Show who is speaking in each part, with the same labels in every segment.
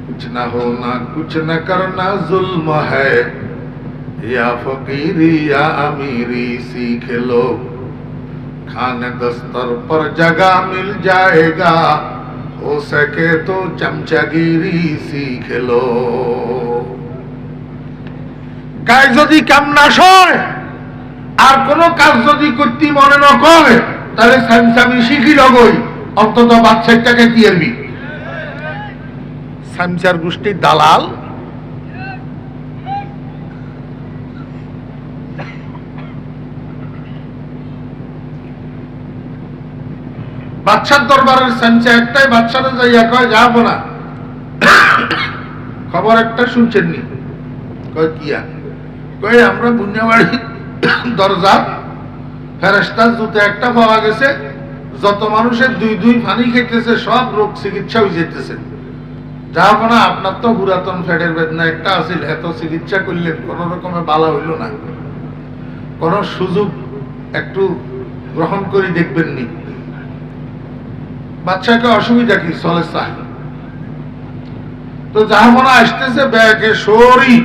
Speaker 1: कुछ न होना कुछ न करना जुल्म है, या फकीरी या अमीरी सीख लो, खाने दस्तर पर जगह मिल जाएगा, हो सके तो चमचागिरी सीख लो। গায়ে যদি কাম না সয় আর কোন কাজ যদি করতে মনে না করে, তাহলে সামসামি শিখি লগই অন্তত বাচ্চাটাকে দিয়েবি। সামসার গোষ্ঠীর দালাল বাচ্চার দরবারের সামসা একটাই, বাচ্চারা যাইয়া কয় যাবো না, খবর একটা শুনছেন নি? কয় কিয়া? কয় আমরা বুনিয়াবাড়ি দরজা ফেরেশতার জুতা একটা পাওয়া গেছে, যত মানুষের দুই দুই পানি খেতেছে সব রোগ চিকিৎসা হয়ে যেতেছে। যাবো না, আপনার তো পুরাতন ফ্যাটের বেদনা একটা আছিল, এত চিকিৎসা করলেন কোন রকমে ভালো হইল না, কোন সুযোগ একটু গ্রহণ করে দেখবেন নি? বাচ্চাকে অসুবিধা কি? চলে চায় তো জাহাপনা আসতেছে, ব্যাগে সরি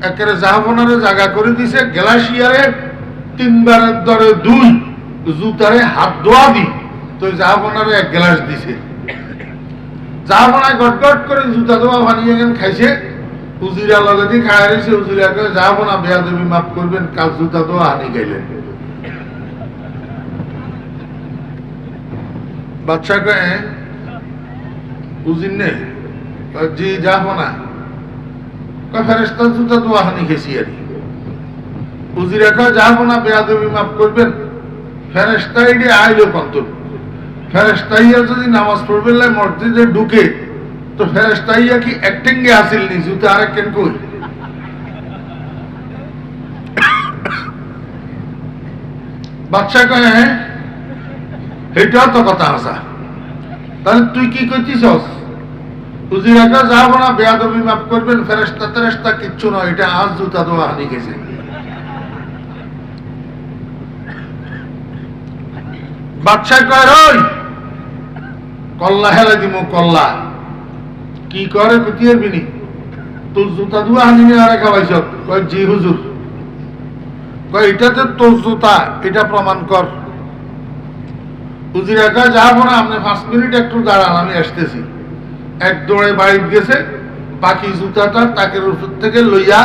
Speaker 1: একেবারে জাহাপনারে জায়গা করে দিছে, গ্লাসিয়ারে 3 বারের দরে 2, জুতারে হাত ধোয়া দি, তো জাহাপনারে 1 গ্লাস দিছে। জাহাপনায় গটগট করে জুতা ধোয়া বানিয়ে গেন খাইছে, উজিরা লগে দিয়ে খায় রয়েছে। উজিরাকে জাহাপনা বেয়াদবি মাফ করবেন, কাজ জুতা ধোয়া হানি গাইলেন। বাচ্চাকে উজির নেই, জি যাবো না, ফেরেশতার জুতা তো হানি খেয়েছি আর। উজিরা কয় যাবো না, বেয়াদবি মাফ করবেন। ফেরেশতাই আইলো কন্ত, ফেরেশতাইয়া যদি নামাজ পড়বেন মসজিদে ঢুকে, তো ফেরেশতাইয়া কি অ্যাক্টিং এ আসিল নি? জুতা আরেক কেন কই? বাচ্চা কয় হ্যাঁ, এটাও তো কথা আসা, তাহলে তুই কি করছিস? উজিরাকা যাবো না, বেয়াদবি মাফ করবেন, ফেরেশতা টেরেশতা কিচ্ছু নয়, এটা আজ জুতা দেওয়া হানি গেছে। বাদশা কয় ওই কল্লা হেলে দিব, কল্লা কি করে কুটিয়ে বিনি, তোর জুতা ধোয়া হানি আরে খাওয়াইছ? কয় জি হুজুর। কয় এটা যে তোর জুতা, এটা প্রমাণ কর। উজিরা কয় যাবো না, আপনি 5 মিনিট একটু দাঁড়ান, আমি আসতেছি। এক দৌড়ে বাড়ি গেছে, বাকি জুতাটা তাকে উপর থেকে লইয়া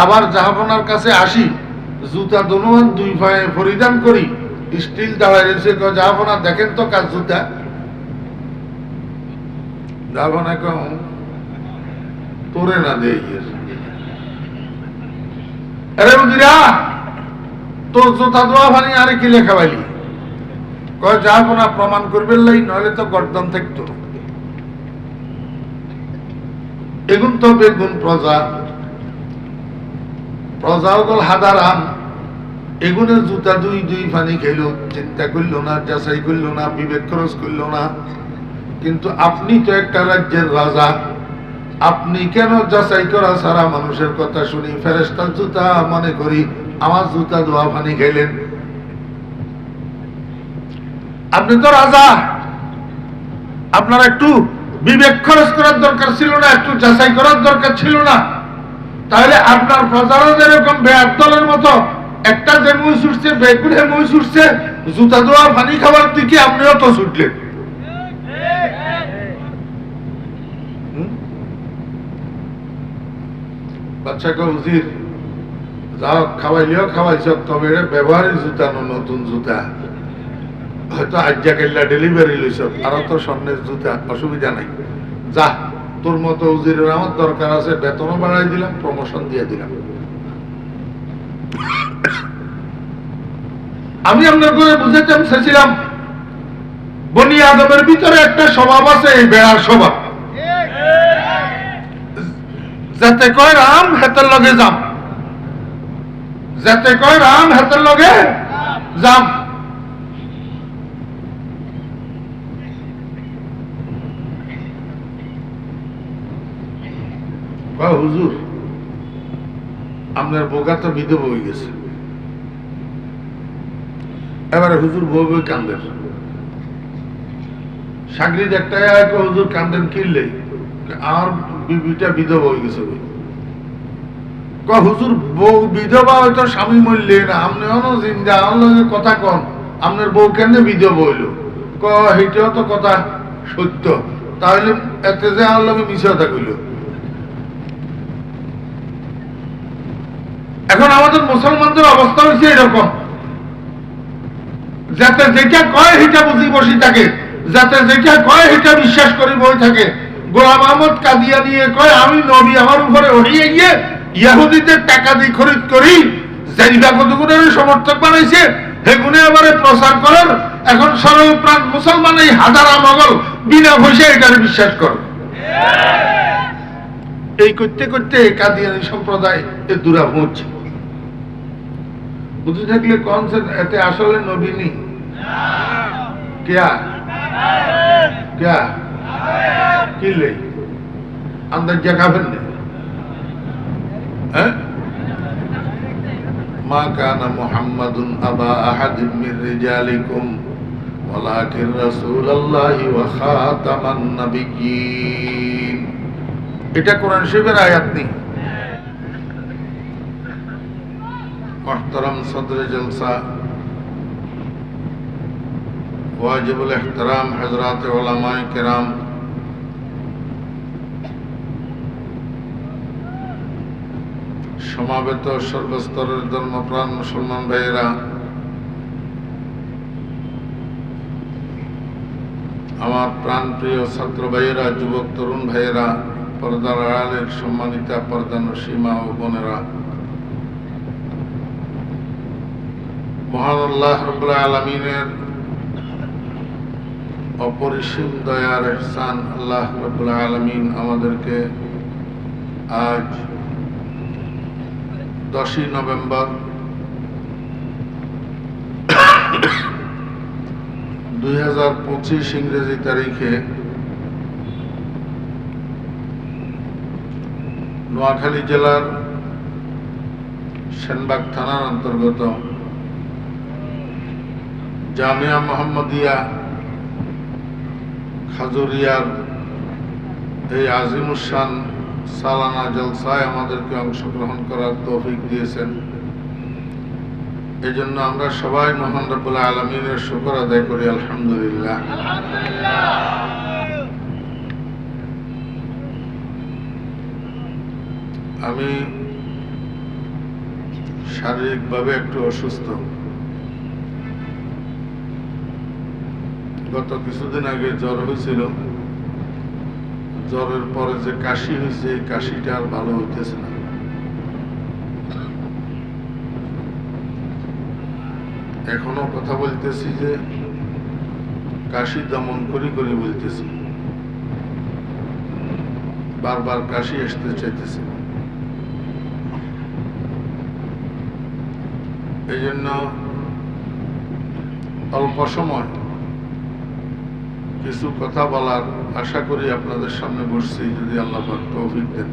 Speaker 1: আবার জাহাপনার কাছে আসি, জুতা দোনোয়ান 2 পায়ে পরিধান করি, স্টিল দাঁড়ায় রয়েছে। জাহাপনা দেখেন তো কাজ জুতা। জাহাপনা কম তোরে না দে, আরে উজিরা তোর জুতা দোয়া পানি আরে কি লেখা পাইলি? কয় জাহাপনা প্রমাণ করবেন লাই, নইলে তো গর্দন থাকতো। এগুন তো বেগুন প্রজা, প্রজাও গল হাদারাম, এগুনের জুতা 2 পানি খাইল, চিন্তা করলো না, যাচাই করলো না, বিবেক খরচ করলো না। কিন্তু আপনি তো একটা রাজ্যের রাজা, আপনি কেন যাচাই করা সারা মানুষের কথা শুনি ফেরেশতার জুতা মনে করি আমার জুতা ধোয়া পানি খাইলেন? আপনি তো রাজা, আপনার একটু বিবেক খরচ করার দরকার ছিল না, একটু যাচাই করার দরকার ছিল না? তাহলে আপনার প্রজারা যেরকম বেআদলের মতো একটা যে মুই ছুটছে, বেগুনে মুই ছুটছে, জুতা ধোয়া পানি খাওয়ার দিকে আপনিও তো ছুটলেন। বাচ্চাকে উজির যাও, খাওয়াইলেও খাওয়াইছ, তবে এটা ব্যবহারের জুতা, নতুন জুতা, হয়তো আজ্ঞা কেল্লা ডেলিভারি লইছ, আরো তো স্বর্ণের জুতা, অসুবিধা নাই, যা তোর মতো উজিরের আমার দরকার আছে, বেতনও বাড়াই দিলাম, প্রমোশন দিয়ে দিলাম। আমি আপনার করে বুঝাইতে চেয়েছিলাম, বনি আদমের ভিতরে একটা স্বভাব আছে, এই বেড়ার স্বভাব, যাতে কয় রাম হেতের লগে যাম, যাতে কয় রাম হেতের লগে যাম। হুজুর আপনার বোকা তো বিধবা হয়ে গেছে। এবারে হুজুর বই বই কান্দেন, সাগরিদ একটা হুজুর কান্দেন কিনলে, আমার বিবিটা বিধবা হয়ে গেছে। হুজুর বউ বিধবা হয়তো স্বামী মরলে না, আপনি জিন্দা আমার কথা কন, আপনার বউ কেন বিধবা হইল? সেইটাও তো কথা সত্য, তাহলে এতে যে আমার লগে মিশে কথা কইল। এখন আমাদের মুসলমানদের অবস্থা হয়েছে এরকম, যাতে যেটা কয় সেটা বুঝি বসি থাকে, যাতে যেটা কয় সেটা বিশ্বাস করি বই থাকে। গোলাম আহমদ কাদিয়ানি কয় আমি নবী আমার উপরে ওড়িয়ে গিয়ে ইহুদিদের টাকা দিয়ে খরিদ করি, জানিবা কতগুণের সমর্থক বানাইছে, হেগুনে আবার প্রচার করার। এখন সরল প্রাণ মুসলমান এই হাজারা মগল বিনা পয়সা এটারে বিশ্বাস করে। এই করতে করতে কাদিয়ানি সম্প্রদায় এ দূরা পৌঁছে। বুঝে থাকলে কনসেন এতে আসলে নবী নেই। क्या क्या किले अंदर जगह बनने मा काना मुहम्मदुन अबा अहदिन मिन रिजालिकुम वलाकिन रसूलुल्लाहि व खातामान नबिय्यिन। এটা কোরআন শরীফের আয়াত নেই। मुहतरम सदर जलसा वाजिबुल एहतराम हजरात उलमाए किराम, সমাবেত সর্বস্তরের ধর্মপ্রাণ মুসলমান ভাইয়েরা, আমার প্রাণপ্রিয় ছাত্র ভাইয়েরা, যুবক তরুণ ভাইয়েরা, পর্দার আড়ালের সম্মানিতা পর্দানসী মা ও বোনেরা, মহান আল্লাহ রাব্বুল আলামিনের অপরিসীম দয়ার ইহসান, আল্লাহ রাব্বুল আলামিন আমাদেরকে আজ 10ই নভেম্বর 2025 ইংরেজি তারিখে নোয়াখালী জেলার সেনবাগ থানার অন্তর্গত জামিয়া মোহাম্মদিয়া খাজুরিয়ার এই আজিমুসান সালানা জলসায় আমাদেরকে অংশগ্রহণ করার তৌফিক দিয়েছেন। এই জন্য আমরা সবাই মহান রব্বুল আলামিনের শুকর আদায় করি, আলহামদুলিল্লাহ। আমি শারীরিকভাবে একটু অসুস্থ। গত কিছুদিন আগে জ্বর হয়েছিল, জ্বরের পরে যে কাশি হয়েছে, এই কাশিটা আর ভালো হইতেছে না। এখনো কথা বলতেছি যে কাশি দমন করি করি বলতেছি, বারবার কাশি আসতে চাইতেছে। এই জন্য অল্প সময় কিছু কথা বলার আশা করি আপনাদের সামনে বসছি, যদি আল্লাহ পাক তৌফিক দেন।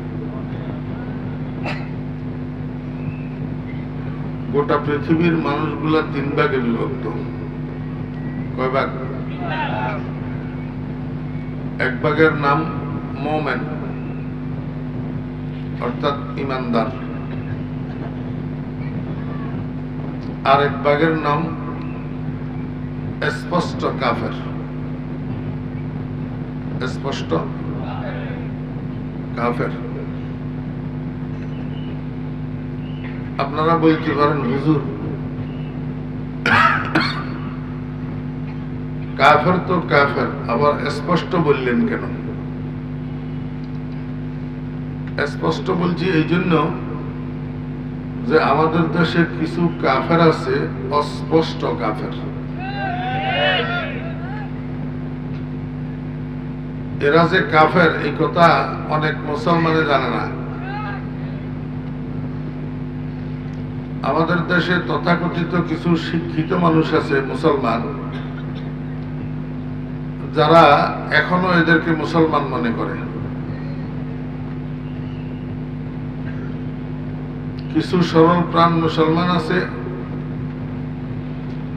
Speaker 1: গোটা পৃথিবীর মানুষগুলা 3 ভাগে বিভক্ত। কয় ভাগ? এক ভাগের নাম মুমিন, অর্থাৎ ইমানদার। আর এক ভাগের নাম স্পষ্ট কাফের। স্পষ্ট কাফের। আপনারা বলতে পারেন, হুজুর কাফের তো কাফের, আবার স্পষ্ট বললেন কেন? স্পষ্ট বলছি এই জন্য যে আমাদের দেশে কিছু কাফের আছে অস্পষ্ট কাফের। এরা যে কাফের এই কথা অনেক মুসলমানে জানে না। আমাদের দেশে তথাকথিত কিছু শিক্ষিত মানুষ আছে মুসলমান, যারা এখনো এদেরকে মুসলমান মনে করে। কিছু সরল প্রাণ মুসলমান আছে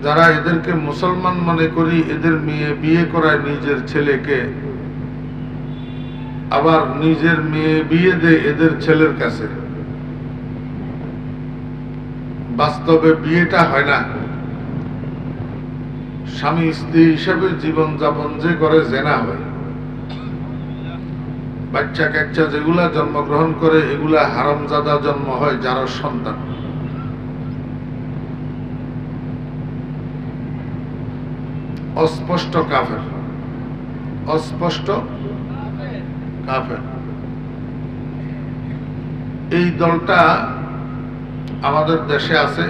Speaker 1: যারা এদেরকে মুসলমান মনে করি, এদের মেয়ে বিয়ে করায় নিজের ছেলেকে আবার নিজের মেয়ে বিয়ে দেয় এদের ছেলের কাছে। বাস্তবে বিয়েটা হয় না, স্বামী স্ত্রী হিসেবে জীবন যাপন যে করে জেনা হয়। বাচ্চা কাচ্চা যেগুলা জন্মগ্রহণ করে এগুলা হারামজাদা জন্ম হয়, যার সন্তান। অস্পষ্ট কাফের, অস্পষ্ট কাফের। এই দলটা আমাদের দেশে আছে।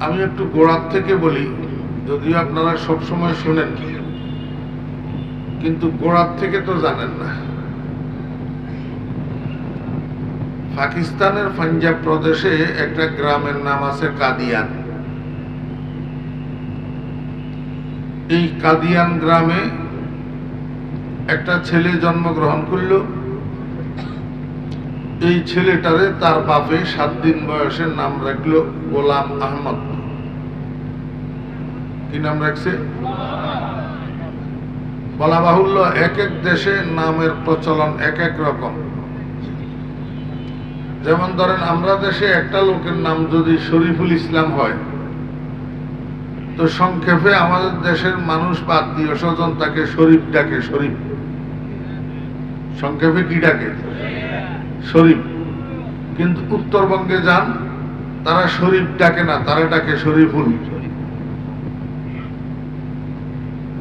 Speaker 1: আমি একটু গোড়ার থেকে বলি, যদিও আপনারা সবসময় শুনেন, কিন্তু গোড়ার থেকে তো জানেন না। পাকিস্তানের পাঞ্জাব প্রদেশে একটা গ্রামের নাম আছে কাদিয়ান। এই কাদিয়ান গ্রামে একটা ছেলে জন্মগ্রহণ করল। এই ছেলেটারে তার বাপে 7 দিন বয়সে নাম রাখলো গোলাম আহমদ। কি নাম রাখছে? বলা বাহুল্য, এক এক দেশে নামের প্রচলন এক এক রকম। যেমন ধরেন, আমরা দেশে একটা লোকের নাম যদি শরীফুল ইসলাম হয়, তো সংক্ষেপে আমাদের দেশের মানুষ বা আত্মীয় স্বজন তাকে শরীফ ডাকে। শরীফ সংক্ষেপে কি ডাকে? শরীফ। কিন্তু উত্তরবঙ্গে যান, তারা শরীফ ডাকে না, তারা ডাকে শরীফুল।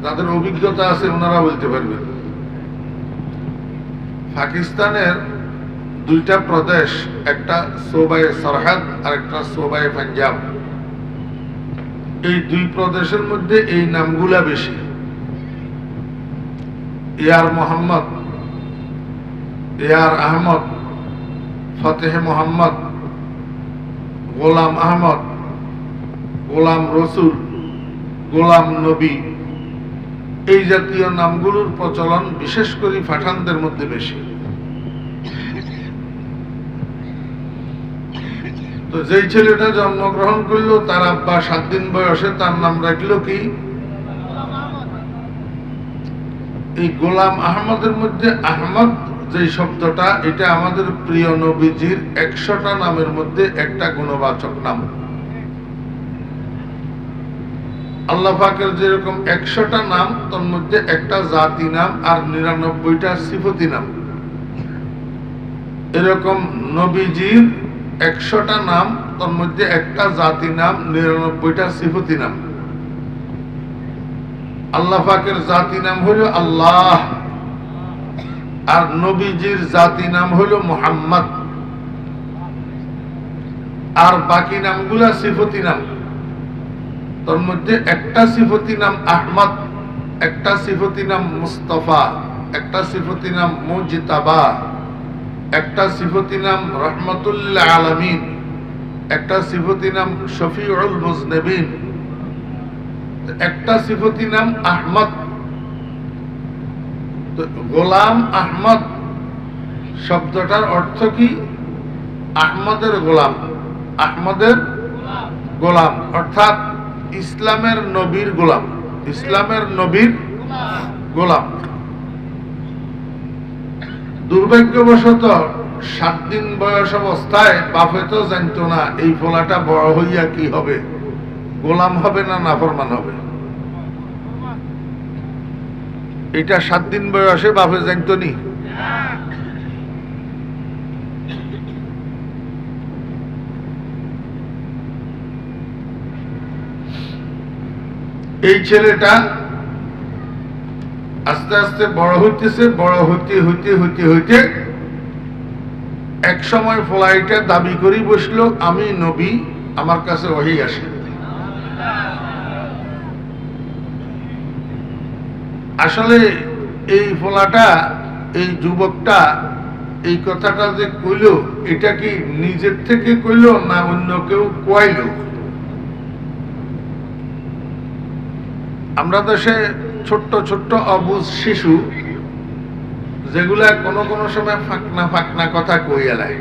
Speaker 1: যাদের অভিজ্ঞতা আছে ওনারা বলতে পারবেন। পাকিস্তানের 2টা প্রদেশ, একটা সোবায়ে সরহাদ আর একটা সোবায়ে পাঞ্জাব। এই 2 প্রদেশের মধ্যে এই নামগুলা বেশি। ইয়ার মোহাম্মদ, ইয়ার আহমদ, ফতেহ মোহাম্মদ, গোলাম আহমদ, গোলাম রসুল, গোলাম নবী, এই জাতীয় নামগুলোর প্রচলন বিশেষ করে পাঠানদের মধ্যে বেশি। তো যেই ছেলেটা জন্মগ্রহণ করলো, তার আব্বা 7 দিন বয়সে তার নাম রাখলো কি? এই গোলাম আহমদের মধ্যে আহমদ যে শব্দটা, এটা আমাদের প্রিয় নবীজির 100টা নামের মধ্যে একটা গুণবাচক নাম। আল্লাহ পাকের যেরকম 100টা নাম, তার মধ্যে একটা জাতি নাম আর 99টা সিফতি নাম। এরকম নবীজির 100টা নাম, তার মধ্যে একটা জাতি নাম, 99টা সিফতি নাম। আল্লাহ পাকের জাতি নাম হলো আল্লাহ, আর নবীজির জাতি নাম হলো মুহাম্মদ, আর বাকি নামগুলা সিফতি নাম। তার মধ্যে একটা সিফতি নাম আহমদ, একটা সিফতি নাম মুস্তাফা, একটা সিফতি নাম মুজতাবা, একটা সিফতি নাম রহমতুল্লাহ আলামিন, একটা সিফতি নাম শফিউল মুজনিবিন, একটা সিফতি নাম আহমদ। তো গোলাম আহমদ শব্দটার অর্থ কি? আহমদের গোলাম, আহমদের গোলাম, অর্থাৎ ইসলামের নবীর গোলাম, ইসলামের নবীর গোলাম। দুর্ভাগ্যবশত 7 দিন বয়স অবস্থায় বাপে তো জানতো না এই ফলাটা বড় হইয়া কি হবে, গোলাম হবে না নাফরমান হবে। এটা 7 দিন বয়সে বাপে জানতো নি। এই ছেলেটা আস্তে আস্তে বড় হইতেছে, বড় হইতে হইতে হইতে হইতে এক সময় ফলাইটা দাবি করি বসলো, আমি নবী, আমার কাছে ওহী আসে। আসলে এই ফলাটা, এই যুবকটা এই কথাটা যে কইল, এটা কি নিজের থেকে কইল না অন্য কেউ কইল? আমরা দেশে ছোট্ট ছোট্ট অবুঝ শিশু, যেগুলা কোনো কোনো সময় ফাঁকনা ফাঁকনা কথা কই এলায়,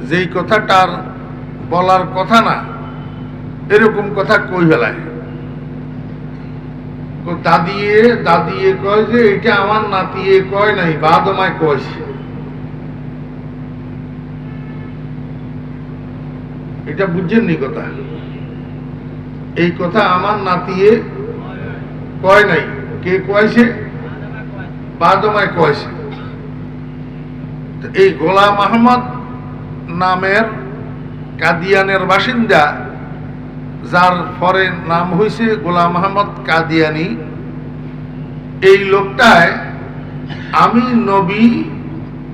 Speaker 1: যেই কথাটার বলার কথা না, এরকম কথা কই ফেলায়। দাদিয়ে দাদিয়ে কয় যে এটা আমার নাতিয়ে কয় নাই, বাদমায় কয়ছে। এটা বুঝছেন নি কথা? এই কথা আমার নাতিয়ে কয় নাই, কে কয়ছে? বাদমায় কয়ছে। এই গোলাম আহমদ নামের কাদিয়ানের বাসিন্দা, যার পরে নাম হয়েছে গোলাম আহমদ কাদিয়ানি, এই লোকটায় আমি নবী,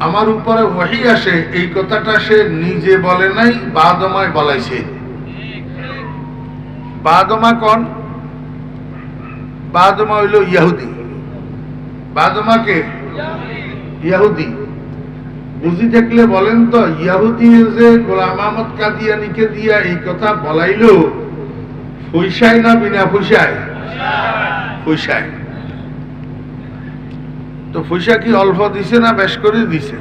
Speaker 1: আমার উপরে ওহী আসে, এই কথাটা সে নিজে বলে নাই, বাদমায় বলাইছে। বাদমা কোন? বাদমা হইল ইহুদি। বাদমাকে ইহুদি বুঝি থাকলে বলেন তো, ইহুদি যে গোলাম আহমদ কাদিয়ানিকে দিয়া এই কথা বলাইল, পয়সায় না বিনা পয়সায়? পয়সায়। তো পয়সা কি অল্প দিছে না বেশ করে দিছে?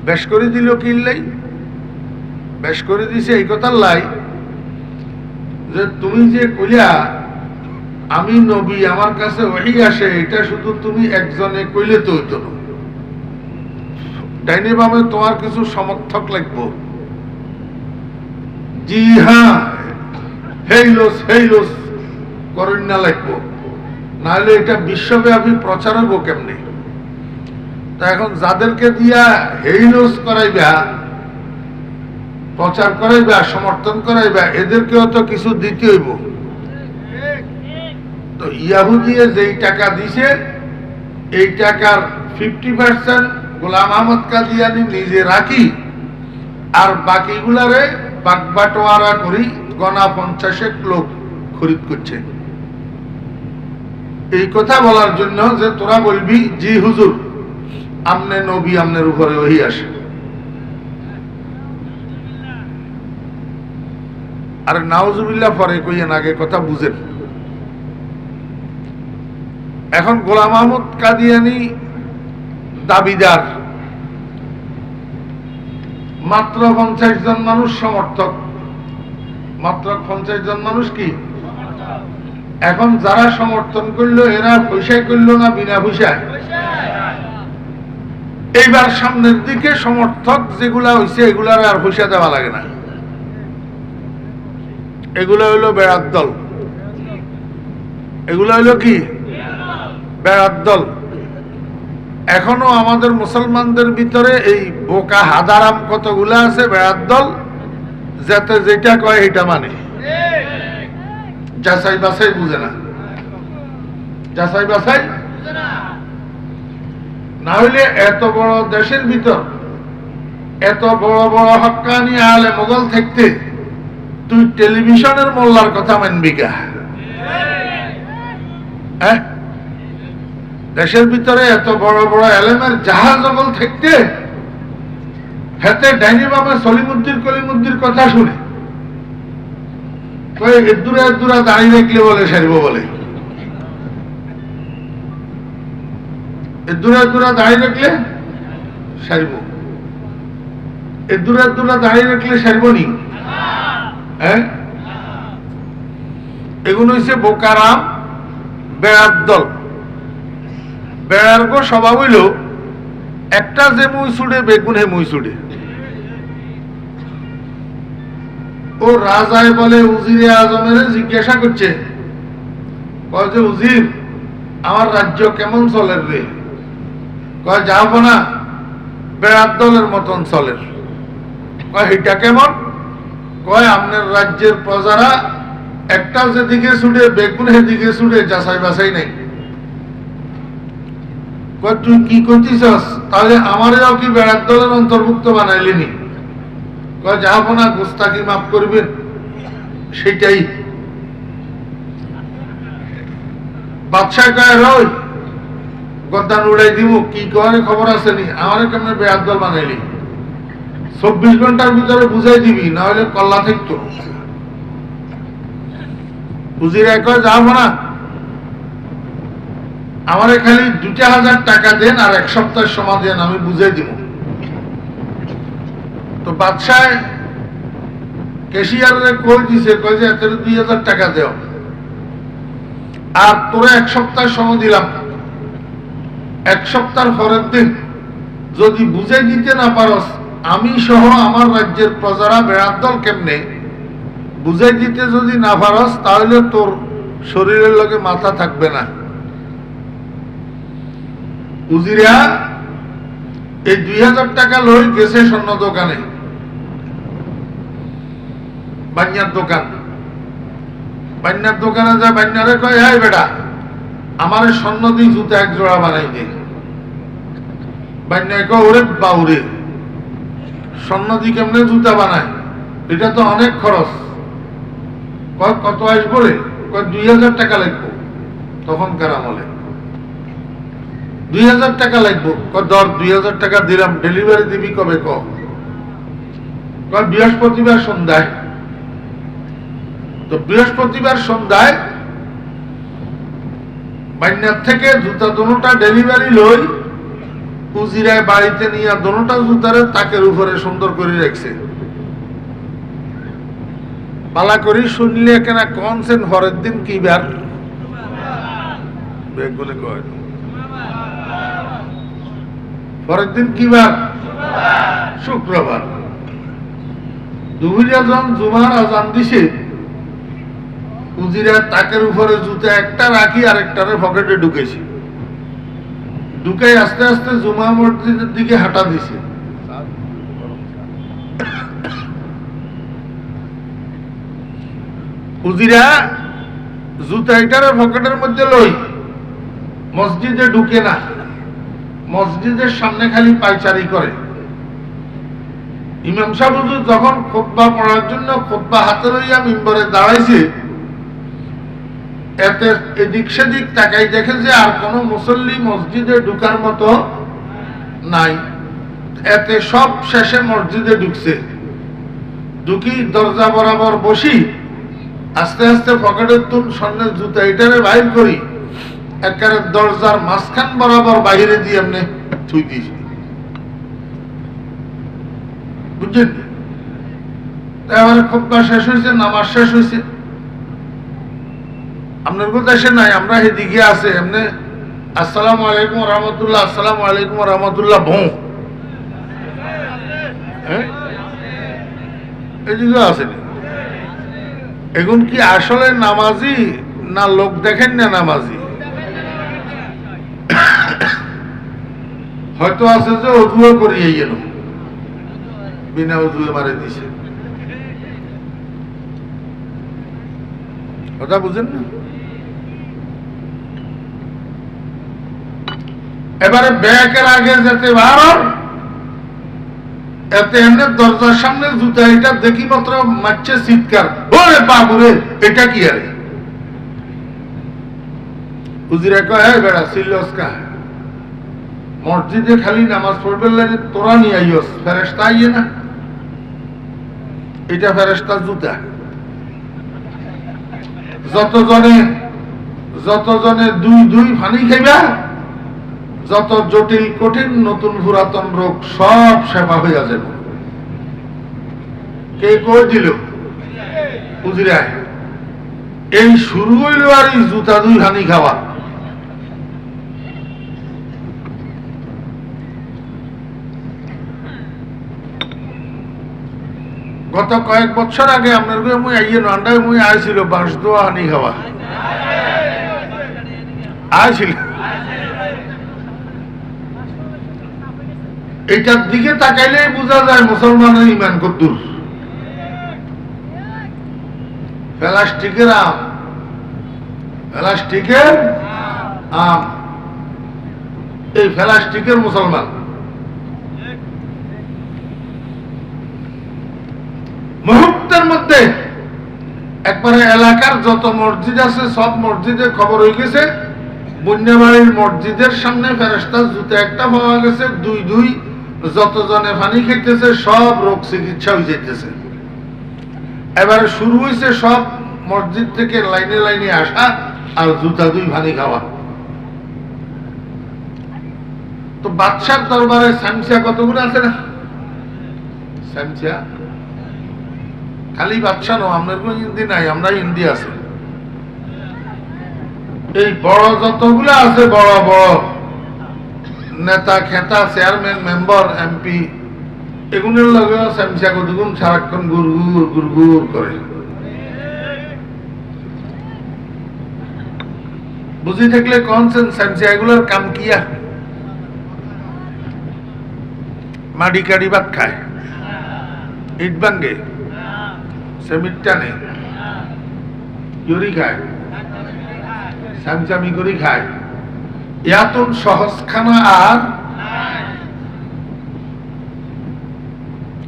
Speaker 1: বেশ করে দিল কিনলাই, বেশ করে দিছে এই কথার লাই যে তুমি যে কইলা আমি নবী, আমার কাছে ওহী আসে, এটা শুধু তুমি একজনে কইলে তো হইতো না, ডাইনে বামে তোমার কিছু সমর্থক লাগবো। জি হ্যাঁ, হেইলোস করেন না লাগবো, নাহলে এটা বিশ্বব্যাপী প্রচার হইব কেমনে? তা এখন যাদেরকে দিয়া হেইলোস করাইবা, প্রচার করাইবা, সমর্থন করাইবা, এদেরকেও তো কিছু দিতে হইব। তো ইহুদিয়ে যেই টাকা দিছে, এই টাকার 50% গোলাম আহমদ কাদিয়ানি নিজে রাখি, আর বাকিগুলারে বাগবাটোয়ারা করি, গনা 50 লোক খরিদ করছে। এই কথা বলার জন্য যে তোরা বলবি জি হুজুর আমনে নবী, আমনের উপরে ওহী আসে। আর নাউজুবিল্লাহ পরে কইয়েন, আগে কথা বুঝেন। এখন গোলাম আহমদ কাদিয়ানি দাবিদার, মাত্র 50 জন মানুষ সমর্থক, মাত্র 50 জন মানুষ কি। এখন যারা সমর্থন করলো এরা পয়সায় করলো না বিনা পয়সায়? এইবার সামনের দিকে সমর্থক যেগুলা হয়েছে এগুলার আর পয়সা দেওয়া লাগে না, এগুলো হইলো বেড়ার দল। এগুলো হইলো কি? বেড়ার দল। এখনো আমাদের মুসলমানদের ভিতরে এই বোকা হাদারাম কতগুলা আছে বেড়ার দল, যাতে যেটা কয় এটা মানে, যাচাই বাছাই বুঝে না, যাচাই বাছাই না হইলে এত বড় দেশের ভিতর এত বড় বড় হক্কানি আলে মোগল থাকতে তুই টেলিভিশনের মোল্লার কথা মানবি কা? দেশের ভিতরে এত বড় বড় এলেমের জাহাজ জগল থাকতে হাতে ডাইনি বাবা সলিমুদ্দিন কলিমুদ্দির কথা শুনে দূরা দাঁড়িয়ে রাখলে বলে সারিব, বলে দূরা দাঁড়িয়ে রাখলে সারিব, দূরা দাঁড়িয়ে রাখলে সারিব নি? হ্যাঁ, এগুলো হচ্ছে বোকারাম বেড়ার দল। বেড়ার গো স্বভাব হইল একটা যে মুই ছুড়ে বেগুন হে মুই ছুড়ে। ও রাজায় বলে উজিরে আজমের জিজ্ঞাসা করছে, কয় যে উজির আমার রাজ্য কেমন চলের রে? কয় যাবো না, বেড়ার দলের মতন চলের। কয় এটা কেমন? কয় আপনার রাজ্যের প্রজারা একটা যেদিকে ছুটে বেগুন সেদিকে ছুটে, যাচাই বাছাই নাই। কয় তুই কি করছিস? তাহলে আমারও কি বেড়ার দলের অন্তর্ভুক্ত বানাইলিনি? কয় যাবো না, গোস্তাকি মাফ করবেন। সেটাই বাদশাহ কয় রই গদ্দান উড়াই দিব, কি করে খবর আছে নি? আমার কেমন বেড়ার দল বানাইলি? 24 ঘন্টার ভিতরে বুঝাই দিবি, না হলে কল্লা থাকতো। উজির কয় যাবো না, আমারে খালি 2000 টাকা দেন আর 1 সপ্তাহের সময় দেন, আমি বুঝাই দিব। তো বাদশাহ ক্যাশিয়ারে কই দিছে, কয় যে এত 2000 টাকা দেও। আর তোরা 1 সপ্তাহ সময় দিলাম, 1 সপ্তাহ পরের দিন যদি বুঝে দিতে না পারস, আমি সহ আমার রাজ্যের প্রজারা বেড়ার দল কেমনে বুঝাই দিতে যদি না পারস, তাহলে তোর শরীরের লগে মাথা থাকবে না। উজিরা এই 2000 টাকা লই গেছে স্বর্ণ দোকানে, বান্যার দোকান। বান্যার দোকানে যা বান্যারে কয়, এই বেটা আমার স্বর্ণ দিয়ে জুতা 1 জোড়া বানাই দে। বান্যায় কয়, ওরে বাউরে, স্বর্ণ দিয়ে কেমনে জুতা বানায়, এটা তো অনেক খরচ। কয় কত আসবো রে? কয় 2000 টাকা লাগবো। তখনকার আমলে 2000 টাকা লাগবো। কয় ধর 2000 টাকা দিলাম, ডেলিভারি দিবি কবে? কয় বৃহস্পতিবার সন্ধ্যায়। তো বৃহস্পতিবার সন্ধ্যায় বান্যার থেকে জুতা দোনোটা ডেলিভারি লই, উজিরায় বাড়িতে নিয়ে দোনোটা জুতারে তাকের উপরে সুন্দর করে রাখছে। পালা করি শুনলে কেনা কনসেন হরের দিন কি বার? বেগুনে কয় পরের দিন কি বার? শুক্রবার। দুপুরে যখন জুমার আজান দিছে, উজিরা তাকের উপরে জুতা একটা রাখি আর একটারে পকেটে ঢুকেছি। ঢুকে আস্তে আস্তে জুমা মসজিদের দিকে হাঁটা দিছে। উজিরা জুতা এটারে পকেটের মধ্যে লই, মসজিদে ঢুকে না, মসজিদের সামনে খালি পায়চারি করে। ইমাম সাহেব যখন খুতবা পড়ার জন্য খুতবা হাতে লইয়া মিম্বরে দাঁড়াইছে, এতে এদিক সেদিক তাকাই দেখে যে আর কোন মুসল্লি মসজিদে ঢুকার মতো নাই। এতে সব শেষে মসজিদে ঢুকছে। ঢুকি দরজা বরাবর বসি, আস্তে আস্তে পকেটের তুন স্বর্ণের জুতা এটারে বাইর করি, একেবারে দরজার মাঝখান বরাবর বাইরে দিয়ে এমনি থুই দিয়েছি। বুঝছেন? এবারে খুতবা শেষ হয়েছে, নামাজ শেষ হয়েছে। আপনার দেশে নাই, আমরা এদিকে আছে এমনি আসসালামু আলাইকুম রহমতুল্লাহ, আসসালামু আলাইকুম রহমতুল্লাহ ভৌ এদিকে আসেনি। এখন কি আসলে নামাজি না লোক দেখেন না নামাজি? হয়তো আছে যে অজুও করিয়ে গেল, বিনা অজুয়ে মারে দিছে। কথা বুঝেন না? এবারে ব্যাগের আগে যেতে পারো, এতে এমনি দরজার সামনে জুতা এটা দেখি মাত্র মারছে চিৎকার, ওরে বাবুরে এটা কি? আরে উজিরা কয়, হ্যাঁ বেড়া সিরিয়াস কা, মসজিদে খালি নামাজ পড়বে লাগে তোরা নিয়ে আইস, ফেরেশতা আইয়ে না? এটা ফেরেশতার জুতা। যতজনে দুই ফানি খাইবা, যত জটিল কঠিন নতুন পুরাতন রোগ সব সেবা হইয়া যাবে। কে কই দিল? উজিরায়। এই শুরু হইল আর এই জুতা 2 হানি খাওয়া। গত কয়েক বছর আগে আপনার মুই আইয়ে নান্ডায় মুই আইছিল বাঁশ দোয়া হানি খাওয়া আইছিল। এইটার দিকে তাকাইলে বোঝা যায় মুসলমানের ইমান কদ্দুর। প্লাস্টিকের আম, প্লাস্টিকের আম, এই প্লাস্টিকের মুসলমান। মুহূর্তের মধ্যে একবারে এলাকার যত মসজিদ আছে সব মসজিদে খবর হয়ে গেছে, বন্যাবাড়ির মসজিদের সামনে ফেরেশতার জুতা একটা পাওয়া গেছে, 2 যতজনে পানি খেতেছে সব রোগ চিকিৎসা হয়ে যেতেছে। এবারে শুরু হয়েছে সব মসজিদ থেকে লাইনে লাইনে আসা আর জুতা 2 পানি খাওয়া। তো বাদশার দরবারে স্যামসিয়া কতগুলো আছে না? স্যামসিয়া খালি বাদশা নো, আপনার কোন হিন্দি নাই, আমরা হিন্দি আছে। এই বড় যতগুলো আছে, বড় বড় নেতা খেতা চেয়ারম্যান মেম্বার এমপি, এগুলোর লগে স্যামসা কতগুণ সারাক্ষণ গুড়গুড় গুড়গুড় করে। বুঝি থাকলে কনসেন স্যামসা এগুলোর কাম কিয়া? মাটি কাটি ভাত খায়, ইট ভাঙ্গে, সেমিট টানে, ইউরি খায়, স্যামসামি করি খায়। এত সহজ খানা আর।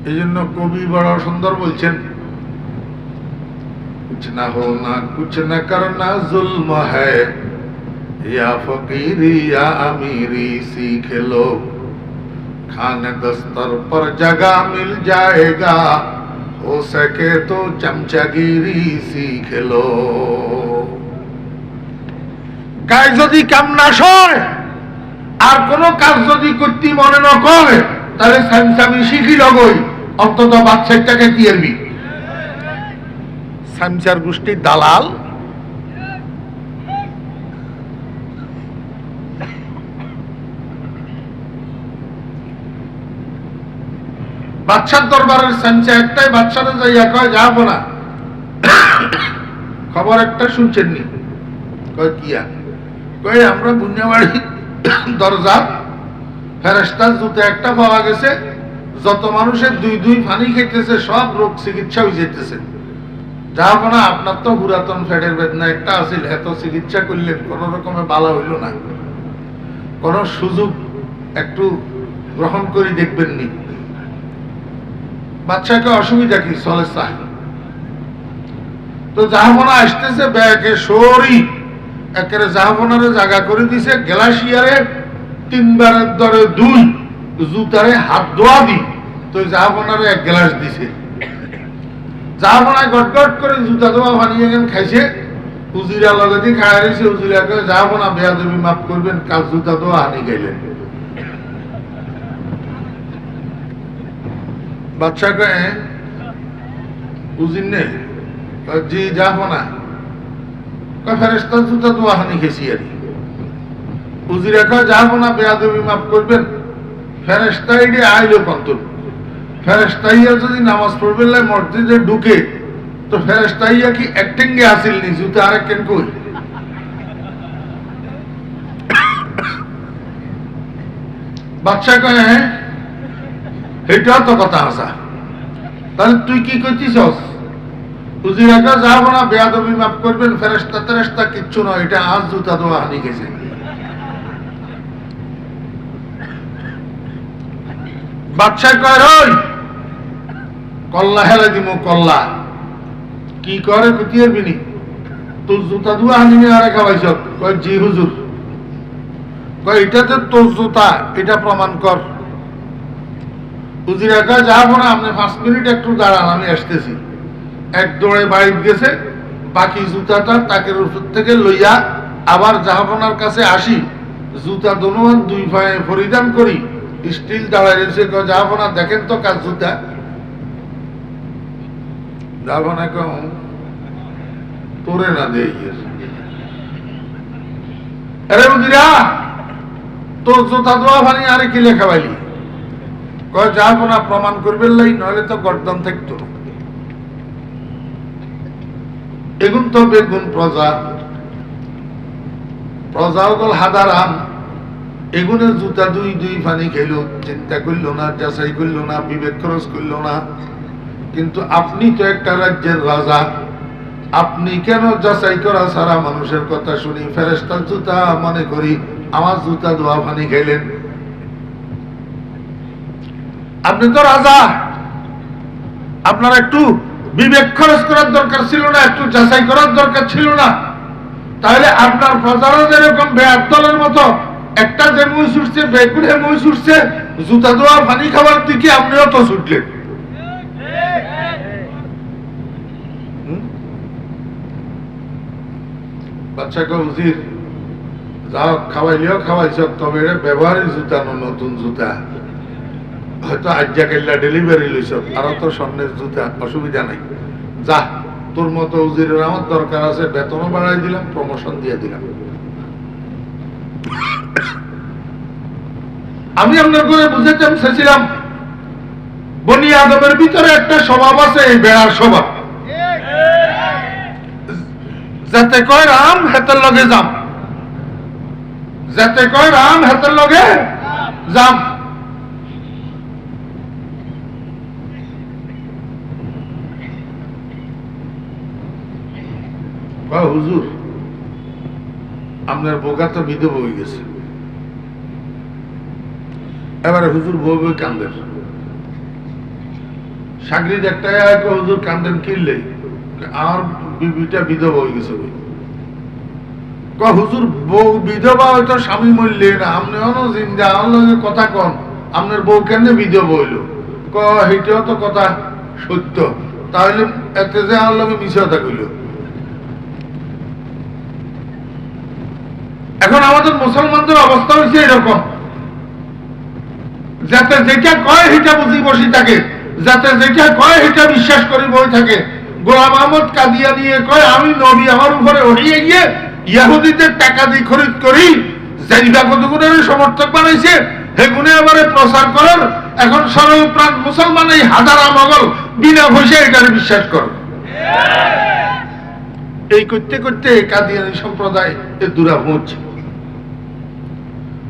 Speaker 1: এই জন্য কবি বড় সুন্দর বলছেন, कुछ ना होना कुछ न करना जुल्म है, या फकीरी या अमीरी सीख लो, खाने दस्तर पर जगह मिल जाएगा, हो सके तो चमचागिरी सीख लो। গায়ে যদি কাম না সয় আর কোন কাজ যদি করতে মনে না করে, তাহলে স্যামসামি শিখি লগই, অন্তত বাচ্চাটাকে দিয়েবি। স্যামসার গোষ্ঠীর দালাল। বাচ্চার দরবারের স্যামসা একটাই, বাচ্চারা যাইয়া কয় যাবো না, খবর একটা শুনছেন নি? কয় কিয়া? কয় আমরা বুনিয়াবাড়ি দরজা ফেরেশতার জুতা একটা পাওয়া গেছে, যত মানুষের দুই দুই পানি খাইতেছে সব রোগ চিকিৎসা হয়ে যেতেছে। যাবো না, আপনার তো পুরাতন ফ্যাটের বেদনা একটা আছিল, এত চিকিৎসা করলেন কোন রকমে ভালো হইল না, কোন সুযোগ একটু গ্রহণ করে দেখবেন নি? বাচ্চাকে অসুবিধা কি? চলে চায় তো জাহাবনা আসতেছে, ব্যাগে সরি একেবারে জাহাবনারে জায়গা করে দিছে, গ্লাসিয়ারে 3 বারের দরে 2, জুতারে হাত ধোয়া দি, তো জাহাবনারে 1 গ্লাস দিছে। জাহাবনায় গটগট করে জুতা ধোয়া বানিয়ে গেন খাইছে, উজিরা লগে দিয়ে খায় রয়েছে। উজিরা করে জাহাবনা বেয়াদবি মাফ করবেন, কাজ জুতা ধোয়া হানি খাইলেন। বাচ্চা কয়ে বুঝিন নে? জি যাবো না। ফেরেশতার জুতা তো হানি খেয়েছি আর। উজিরা কয় যাবো না, বেয়াদবি মাফ করবেন। ফেরেশতা এটি আইলো কন্তন। ফেরেশতাইয়া যদি নামাজ পড়বেন মসজিদে ঢুকে, তো ফেরেশতাইয়া কি একটেঙ্গে আসিল নি? জুতা আরেক কেন কই? বাচ্চা কয় হ্যাঁ, এটাও তো কথা আসা। তাহলে তুই কি করছিস? উজিরা কয় যাবো না, বেয়াদবি মাফ করবেন, ফেরেশতা টেরেশতা কিচ্ছু নয়, এটা আজ জুতা ধোয়া হানি গেছে। বাদশাহ কয় ওই কল্লা হেলে দিব, কল্লা কি করে কুতিয়ে বিনি, তোর জুতা ধোয়া হানি আরে খাওয়াইছ? কয় জি হুজুর। কয় এটা তো তোর জুতা, এটা প্রমাণ কর। উজিরা কয় যাবো না, আপনি 5 মিনিট একটু দাঁড়ান, আমি আসতেছি। এক দৌড়ে বাড়ি গেছে, বাকি জুতাটা তাকের উপর থেকে লইয়া আবার জাহাবনার কাছে আসি, জুতা দোনোয়ান 2 পায়ে পরিধান করি, স্টিল দাঁড়ায় রয়েছে। জাহাবনা দেখেন তো কাজ জুতা। জাহাবনা কম তোরে না দে, আরে উজিরা তোর জুতা দোয়া পানি আরে কি লেখা বাইলি? কয় জাহাবনা প্রমাণ করবেন লাই, নইলে তো গর্দন থাকতো। এগুন তো বেগুন প্রজা, প্রজাও গল হাদারাম, এগুনের জুতা 2 পানি খাইল, চিন্তা করল না, যাচাই করল না, বিবেক খরচ করল না। কিন্তু আপনি তো একটা রাজ্যের রাজা, আপনি কেন যাচাই করা সারা মানুষের কথা শুনি ফেরেশতার জুতা মনে করি আমার জুতা ধোয়া পানি খাইলেন? আপনি তো রাজা, আপনার একটু বিবেক খরচ করার দরকার ছিল না? একটু যাচাই করার দরকার ছিল না? তাহলে আপনার প্রজারা যেরকম বেআদলের মতো একটা যে মুই ছুটছে, বেগুনে মুই ছুটছে, জুতা ধোয়া পানি খাবার দিকে আপনিও তো ছুটলেন। বাচ্চাকে উজির যাও, খাওয়াইলেও খাওয়াইছ, তবে এটা ব্যবহারের জুতা, নতুন জুতা, হয়তো আজ্ঞা কেল্লা ডেলিভারি লইছ, আরো তো স্বর্ণের জুতা, অসুবিধা নাই। যা, তোর মতো উজিরের আমার দরকার আছে, বেতনও বাড়াই দিলাম, প্রমোশন দিয়ে দিলাম। আমি আপনার করে বুঝাতে চেয়েছিলাম বনি আদমের ভিতরে একটা স্বভাব আছে, এই বেড়ার স্বভাব, যাতে কয় রাম হেতের লগে যাম, যাতে কয় রাম হেতের লগে যাম। হুজুর আপনার বোকা তো বিধবা হয়ে গেছে, এবারে হুজুর বউ বই কান্দেন, সাগরিদ একটা হুজুর কান্দেন কিনলে আমার বিবিটা বিধবা হয়ে গেছে। হুজুর বউ বিধবা হয়তো স্বামী মরলে না, আপনি জিন্দা আমার কথা কন, আপনার বউ কেন বিধবা হইল? সেইটাও তো কথা সত্য, তাহলে এতে যে আমার লগে মিশে কথা কইল। এখন আমাদের মুসলমানদের অবস্থা হয়েছে এরকম, যাতে যেটা কয় সেটা বুঝি বসি থাকে, যাতে যেটা কয় সেটা বিশ্বাস করি বই থাকে। গোলাম আহমদ কাদিয়ানি কয় আমি নবী আমার উপরে ওড়িয়ে গিয়ে ইহুদিদের টাকা দিয়ে খরিদ করি, জানিবা কতগুণের সমর্থক বানাইছে, হেগুনে আবার প্রচার করার। এখন সরল প্রাণ মুসলমান এই হাজারা মগল বিনা পয়সা এটারে বিশ্বাস করে। এই করতে করতে কাদিয়ানি সম্প্রদায় দূরা পৌঁছে।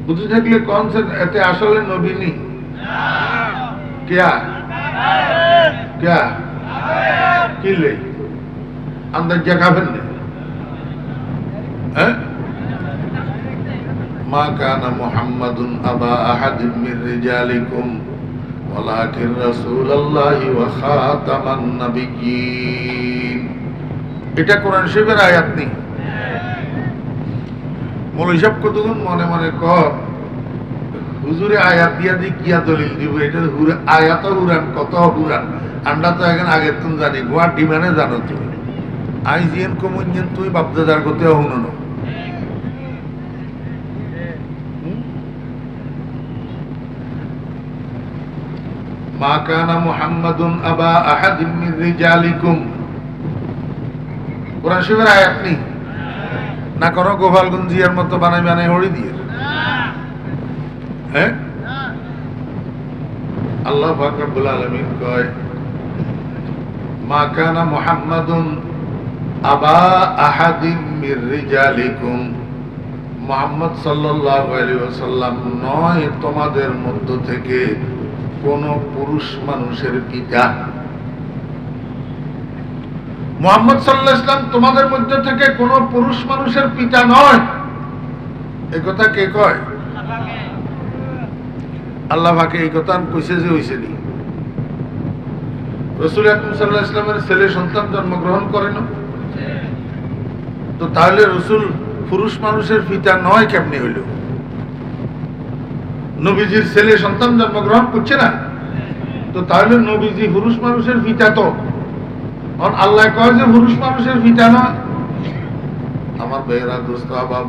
Speaker 1: বুঝে থাকলে কনসেন এতে আসলে নবী নেই, क्या क्या किले अंदर जगह बनने मा काना मुहम्मदुन अबा अहदिन मिन रिजालिकुम वलाकिन रसूलुल्लाहि व खातामान नबिय्यिन। এটা কোরআন শরীফের আয়াত নেই। মৌলভী সাহেব কতক্ষণ মনে মনে কর হুজুরে আয়াত দিয়া দিয়ে কিয়া দলিল দিব, এটা আয়াত হুরান কত হুরান, আমরা তো এখন আগের তুমি জানি গুয়াহাটি মানে জানো তুমি আইজিএন কমঞ্জেন তুই বাপদাদার করতে হুনন। মা কানা মুহাম্মাদুন আবা আহাদিন মিন রিজালিকুম, কোরআন শরীফের আয়াত নেই না, কোনো গোপালগঞ্জিয়ার মতো বানাই বানাই হরি দিয়ে। হ্যাঁ, আল্লাহ পাক রব্বুল আলামিন কয় মা কানা মুহাম্মাদুন আবা আহাদিন মির রিজালিকুম, মুহাম্মদ সাল্লাল্লাহু আলাইহি ওয়াসাল্লাম নয় তোমাদের মধ্য থেকে কোন পুরুষ মানুষের পিতা। মুহাম্মদ সাল্লাল্লাহু আলাইহি ওয়াসাল্লাম তোমাদের মধ্য থেকে কোন পুরুষ মানুষের পিতা নয়। এই কথা কে কয়? আল্লাহ পাকে এই কথা কইছে যে হইছে নি? রাসূল আকরাম সাল্লাল্লাহু আলাইহি ওয়াসাল্লামের ছেলে সন্তান জন্মগ্রহণ করেন, তো তাহলে রাসূল পুরুষ মানুষের পিতা নয় কেমনে হইল? নবীজির ছেলে সন্তান জন্মগ্রহণ করছে না, তো তাহলে নবীজি পুরুষ মানুষের পিতা তো। আল্লাহ কয় যে পুরুষ মানুষের পিতা নয়। আমার ভাইয়েরা দোস্ত আবাব,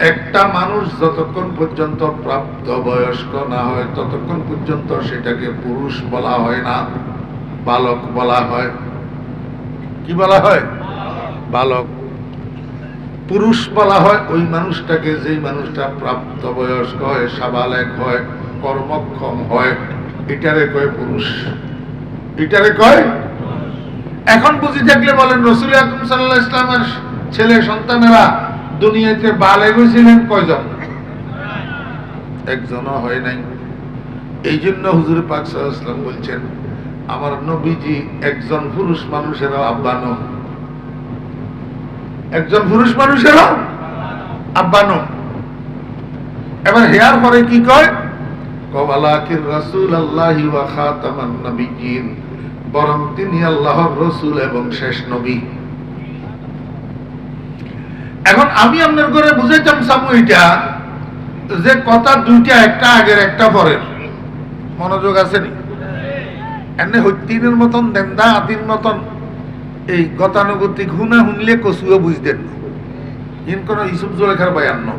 Speaker 1: একটা মানুষ যতক্ষণ পর্যন্ত প্রাপ্ত বয়স্ক না হয় ততক্ষণ পর্যন্ত সেটাকে পুরুষ বলা হয় না, বালক বলা হয়। কি বলা হয়? বালক। পুরুষ বলা হয় ওই মানুষটাকে, যেই মানুষটা প্রাপ্ত বয়স্ক হয়, সাবালেক হয়, কর্মক্ষম হয়, এটারে কয় পুরুষ, এটারে কয়। এখন বুঝি থাকলে বলেন রাসূল আকরাম সাল্লাল্লাহু আলাইহি ওয়াসাল্লামের ছেলে সন্তানেরা দুনিয়াতে বালেগ হয়েছিলেন কয়জন? একজনও হয় নাই। এই জন্য হুজুর পাক সাল্লাল্লাহু আলাইহি ওয়াসাল্লাম বলছেন আমার নবীজি একজন পুরুষ মানুষেরও আব্বা নন, একজন পুরুষ মানুষেরও আব্বা নন। এবার হেয়ার পরে কি কয়? ওয়ালাকিন রাসূলুল্লাহি ওয়া খাতামান নবিয়্যিন, বরং তিনি আল্লাহর রাসূল এবং শেষ নবী। এখন আমি আপনার করে বুঝাইতাম সামু এটা যে কথা দুইটা, একটা আগের একটা পরের। মনোযোগ আছে নি? এনে হত্যিনের মতন দেন্দা আদির মতন এই গতানুগতিক হুনা শুনলে কচুও বুঝতেন না, ইন কোন ইসুফ জোলেখার বয়ান ন।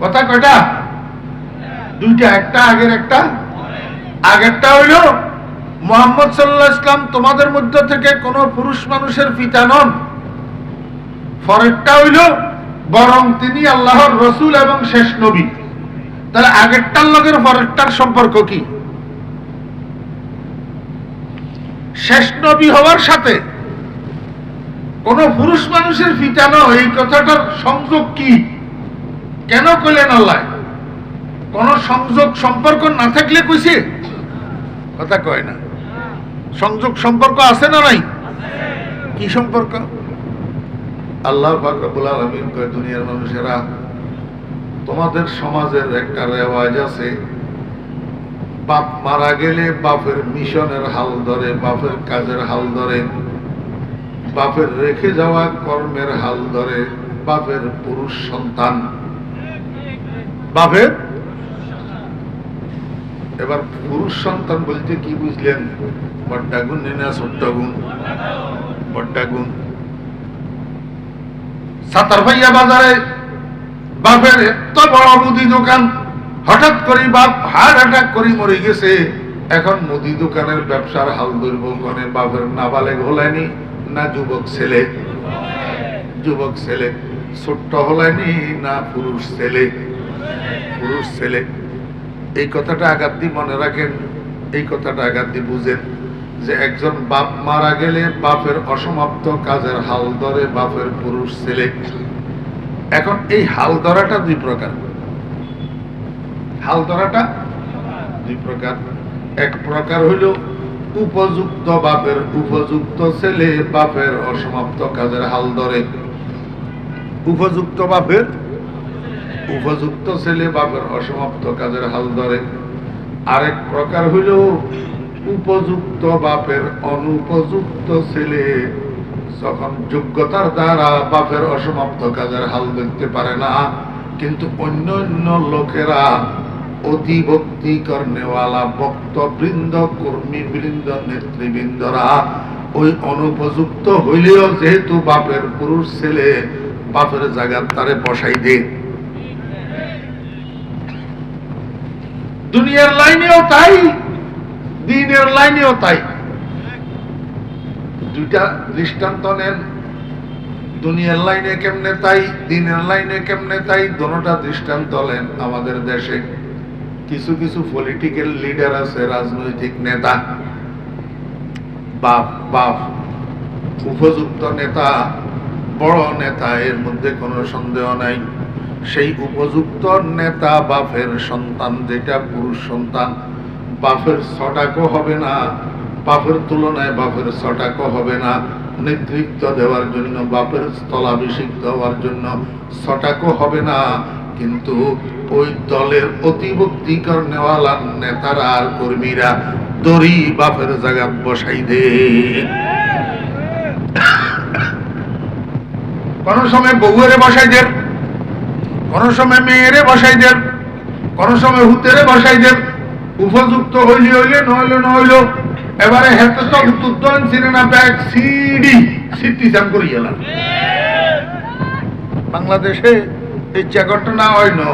Speaker 1: কথা কয়টা? দুইটা, একটা আগের একটা। আগেরটা হইল মুহাম্মদ সাল্লাল্লাহু আলাইহি ওয়াসাল্লাম তোমাদের মধ্যে থেকে কোন পুরুষ মানুষের পিতা নন। পরেরটা হইল বরং তিনি আল্লাহর রসুল এবং শেষ নবী। তাহলে আগেরটার লগের পরেরটার সম্পর্ক কি? শেষ নবী হওয়ার সাথে কোন পুরুষ মানুষের ফিটানো এই কথাটার সংযোগ কি? কেন কইলেন আল্লাহ? কোন সংযোগ সম্পর্ক না থাকলে কইছে? কথা কয় না। সংযোগ সম্পর্ক আছে না নাই? কি সম্পর্ক? আল্লাহ পাক রব্বুল আলামিন কয়, দুনিয়ার মানুষেরা, তোমাদের সমাজের একটা রেওয়াজ আছে, বাপ মারা গেলে বাপের মিশনের হাল ধরে, বাপের কাজের হাল ধরে, বাপের রেখে যাওয়া কর্মের হাল ধরে বাপের পুরুষ সন্তান। বাপের এবার পুরুষ সন্তান বলতে কি বুঝলেন? বড্ডা গুণ না ছোট্ট গুণ? বড্ডা গুণ। সাতার ভাইয়া বাজারে বাপের এত বড় মুদি দোকান, হঠাৎ করে বাপ হার্ট অ্যাটাক করে মরে গেছে। এখন মুদি দোকানের ব্যবসার হাল ধরব কোনে? বাপের নাবালেগ হলায়নি না যুবক ছেলে? যুবক ছেলে। ছোট্ট হলায়নি না পুরুষ ছেলে? পুরুষ ছেলে। এই কথাটা আঘাত দিয়ে মনে রাখেন, এই কথাটা আঘাত দিয়ে বুঝেন যে একজন বাপ মারা গেলে বাপের অসমাপ্ত কাজের হাল ধরে বাপের পুরুষ ছেলে। এখন এই হাল ধরাটা দুই প্রকার। হাল ধরাটা দুই প্রকার। এক প্রকার হইল উপযুক্ত বাপের উপযুক্ত ছেলে বাপের অসমাপ্ত কাজের হাল ধরে। উপযুক্ত বাপের উপযুক্ত ছেলে বাপের অসমাপ্ত কাজের হাল ধরে। আরেক প্রকার হইল উপযুক্ত বাপের অনুপযুক্ত ছেলে যখন যোগ্যতার দ্বারা বাপের অসমাপ্ত কাজের হাল ধরতে পারে না, কিন্তু অন্য অন্য লোকেরা অতি ভক্তি কর্নেওয়ালা ভক্তবৃন্দ, কর্মীবৃন্দ, নেতৃবৃন্দরা ওই অনুপযুক্ত হইলেও যেহেতু বাপের পুরুষ ছেলে, বাপের জায়গা তারে বসাই দে। দুনিয়ার লাইনেও তাই, দিনের লাইনেও তাই। দুইটা দৃষ্টান্ত নেন। দুনিয়ার লাইনে কেমনে তাই, দিনের লাইনে কেমনে তাই, দোনোটা দৃষ্টান্ত নেন। আমাদের দেশে কিছু কিছু পলিটিক্যাল লিডার আছে, রাজনৈতিক নেতা, বাপ বাপ উপযুক্ত নেতা, বড় নেতা, এর মধ্যে কোনো সন্দেহ নাই। সেই উপযুক্ত নেতা বাপের সন্তান, যেটা পুরুষ সন্তান, বাপের ছটাকও হবে না, বাপের তুলনায় বাপের ছটাকও হবে না। নেতৃত্ব দেওয়ার জন্য, বাপের স্থলাভিষিক্ত হওয়ার জন্য ছটাকও হবে না। কিন্তু ওই দলের অতিভক্তি কর্নেওয়ালা নেতারা আর কর্মীরা দড়ি বাপের জায়গা বসাই দে। কোন সময় বউয়েরে বসাই দেন, কোন সময় মেয়েরে বসাই দেন, কোন সময় হুতেরে বসাই দেন। উপযুক্ত হইলে হইলে, নহইলে নহইল। এবারে হেতে তো উত্তর সিনেমা ব্যাগ সিডি সিটিজান করি গেলাম। বাংলাদেশে এই ঘটনা হয় না।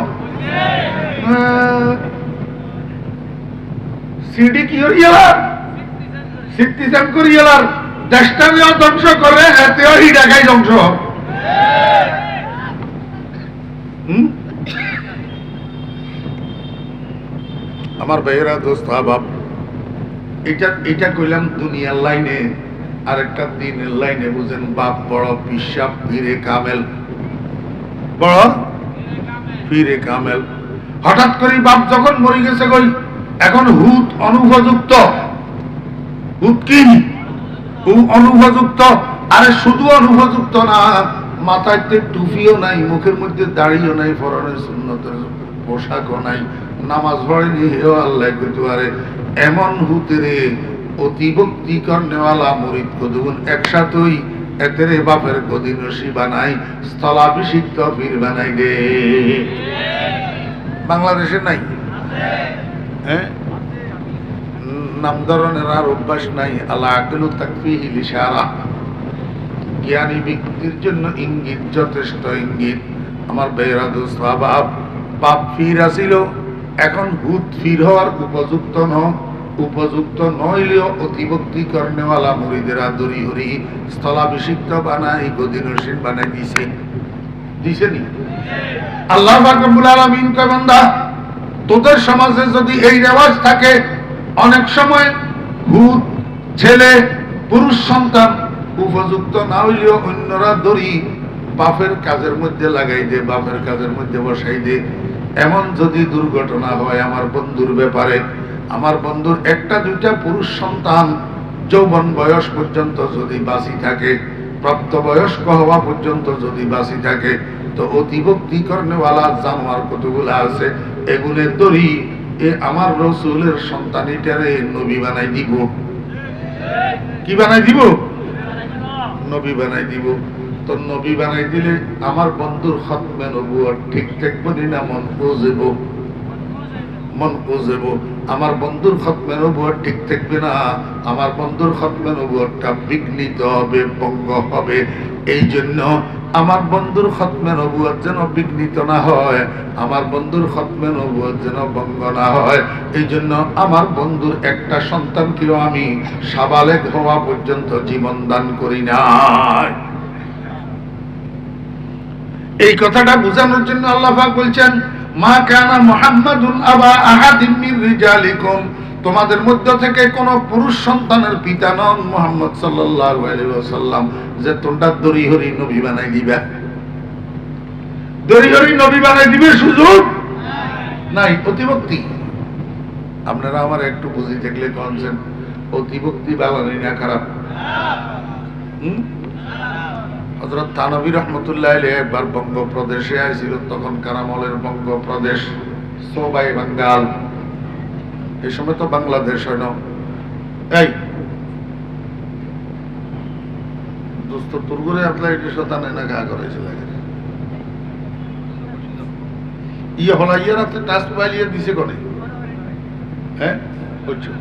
Speaker 1: সিডি কি হয়ে গেলাম, সিটিজান করি গেলাম। দেশটাকেও ধ্বংস করে, এতেও হি ঢাকাই ধ্বংস। আমার ভাইয়েরা, দোস্ত আবাব, এটা কইলাম দুনিয়ার লাইনে। আর একটা দিনের লাইনে বুঝেন, বাপ বড় পিসাব পীরে কামেল, বড় পীরে কামেল। হঠাৎ করে বাপ যখন মরে গেছে, কই এখন হুত অনুপযুক্ত। হুত কি? অনুপযুক্ত। আরে শুধু অনুপযুক্ত না, মাথায় টুপিও নাই, মুখের মধ্যে দাড়িও নাই, পরনের সুন্নতের পোশাকও নাই, নামাজ পড়েনি, হেও আল্লাহ কইতে পারে। এমন হুতেরে অতিভক্তি কর্নেওয়ালা মুরিদ কদুন একসাথেই এতেরে বাপের গদিনসি বানাই, স্থলাভিষিক্ত পীর বানাই দে। বাংলাদেশে নাই? হ্যাঁ, নাম ধরনের আর অভ্যাস নাই। আল্লাহ আকলু তাকফিহি লিশারা, জ্ঞানী ব্যক্তির জন্য ইঙ্গিত যথেষ্ট। ইঙ্গিত। আমার বেহরা দোস্ত বাপ, বাপ ফির আসিল, এখন হুত ফির হওয়ার উপযুক্ত উপযুক্ত নইলেও অতিভক্তি কর্নেওয়ালা মুরিদেরা দড়ি হরি স্থলাভিষিক্ত বানাই, গদিনসীন বানাই দিছে। দিছেনি? আল্লাহ পাক রব্বুল আলামিন কয় বান্দা তোদের সমাজে যদি এই রেওয়াজ থাকে, অনেক সময় ভূত ছেলে পুরুষ সন্তান উপযুক্ত না হইলেও অন্যরা দড়ি বাপের কাজের মধ্যে লাগাই দে, বাপের কাজের মধ্যে বসাই দে। এমন যদি দুর্ঘটনা হয় আমার বন্ধুর ব্যাপারে, আমার বন্ধুর একটা দুইটা পুরুষ সন্তান যৌবন বয়স পর্যন্ত যদি বাঁচি থাকে, প্রাপ্ত বয়স্ক হওয়া পর্যন্ত যদি বাঁচি থাকে, তো অতিভক্তি কর্নেওয়ালা জানোয়ার কতগুলো আছে, এগুলোর দড়ি এ আমার রসুলের সন্তানিটারে নবী বানাই দিব। কি বানাই দিব? নবী বানাই দিব। তো নবী বানাই দিলে আমার বন্ধুর খতমে নবুয়ত ঠিক থাকবে না মন বুঝব? মন বুঝব। আমার বন্ধুর খতমে নবুয়ত ঠিক থাকবে না, আমার বন্ধুর খতমে নবুয়তটা বিঘ্নিত হবে, ভঙ্গ হবে। এই জন্য আমার বন্ধুর খতমে নবুয়ত যেন বিঘ্নিত না হয়, আমার বন্ধুর খতমে নবুয়ত যেন ভঙ্গ না হয়, এই জন্য আমার বন্ধুর একটা সন্তানকেও আমি সাবালেগ হওয়া পর্যন্ত জীবন দান করি নাই। এই কথাটা বোঝানোর জন্য আল্লাহ পাক বলছেন, মা কানা মুহাম্মাদুন আবা আহাদিম মির রিজালিকুম, তোমাদের মধ্য থেকে কোন পুরুষ সন্তানের পিতা নন মুহাম্মদ সাল্লাল্লাহু আলাইহি ওয়াসাল্লাম, যে তোমরা দড়ি হরি নবী বানাই দিবা। দড়ি হরি নবী বানাই দিবে সুযোগ নাই। অতিভক্তি, আপনারা আমার একটু বুঝি থাকলে কনছেন, অতিভক্তি বানানি না খারাপ? হযরত থানভী রাহমাতুল্লাহ আলাইহি একবার বঙ্গপ্রদেশে আইছিল, তখন কারামলের বঙ্গপ্রদেশ, সোবাই বাঙ্গাল, এই সময় তো বাংলাদেশ হয় না। এই দোস্ত তোর করে আপনার এটি শতানে না গা করেছিল ইয়ে হলা ইয়ে রাতে টাচ মোবাইল দিছে কোনে? হ্যাঁ বুঝছো?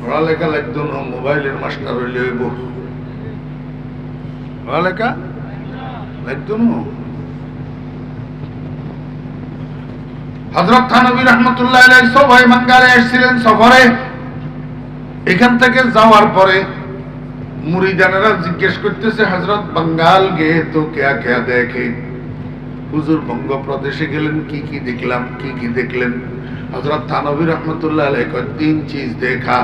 Speaker 1: পড়ালেখা লাগতো না, মোবাইলের মাস্টার হইলে হইব। পড়ালেখা লাগতো না। হযরত থানভী রাহমাতুল্লাহ আলাইহি সবাই বাঙ্গালে এসেছিলেন সফরে। এখান থেকে যাওয়ার পরে মুরিদানেরা জিজ্ঞেস করতেছে, হযরত বাঙ্গাল গে তো क्या क्या देखे? হুজুর বঙ্গপ্রদেশে গেলেন, কি কি দেখলাম, কি কি দেখলেন? হযরত থানভী রাহমাতুল্লাহ আলাইহি কয়, তিন চিজ দেখা।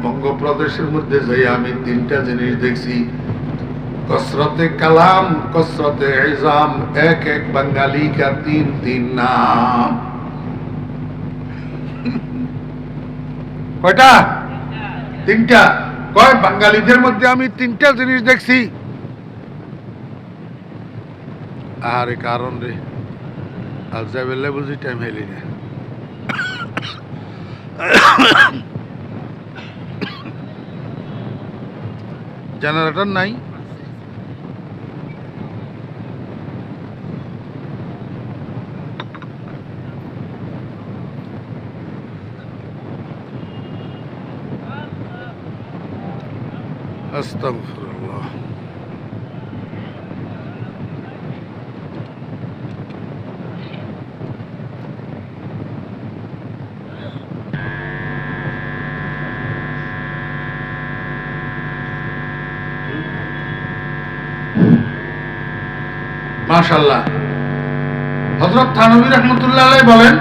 Speaker 1: বঙ্গপ্রদেশের মধ্যে যাই আমি তিনটা জিনিস দেখছি, कसरते कलाम, कसरते इज़ाम, एक एक बंगाली का तीन तीन नाम। কয়টা? তিনটা। কয় বাঙালিদের মধ্যে আমি তিনটা জিনিস দেখছি। আরে কারণ রে আজ যাবেলে বুঝি টাইম হেলি না। জেনারেটর নাই? আস্তাগফিরুল্লাহ। মাশাআল্লাহ। হযরত থানভী রাহমাতুল্লাহ আলাইহি বলেন,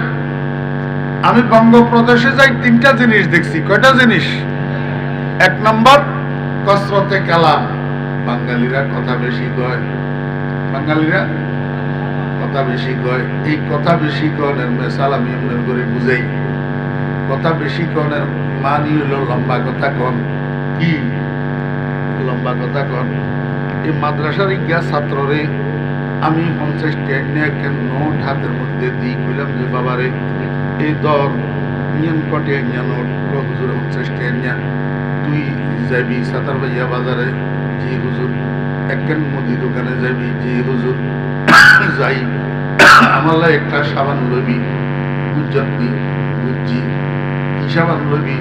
Speaker 1: আমি বঙ্গপ্রদেশে যাই তিনটা জিনিস দেখছি। কয়টা জিনিস? এক নম্বর কসরতে কালাম, বাঙালিরা কথা বেশি কয়। বাঙালিরা কথা বেশি কয়। এই কথা বেশি কনের মেসাল আমি আপনার করে বুঝাই। কথা বেশি কনের মানি হলো লম্বা কথা কন। কি লম্বা কথা কন? এই মাদ্রাসার ইজ্ঞা ছাত্ররে আমি 50 টাকা নোট হাতের মধ্যে দিই, কইলাম যে বাবারে এই দর নিয়ন কটে নোট হুজুর 50 টাকা, তুই যাবি সাতার ভাইয়া বাজারে, জি হুজুর। একখান মুদি দোকানে যাবি, জি হুজুর। যাই, আমার একটা সাবান লবি, বুঝি বুঝছি। কি সাবান লবি?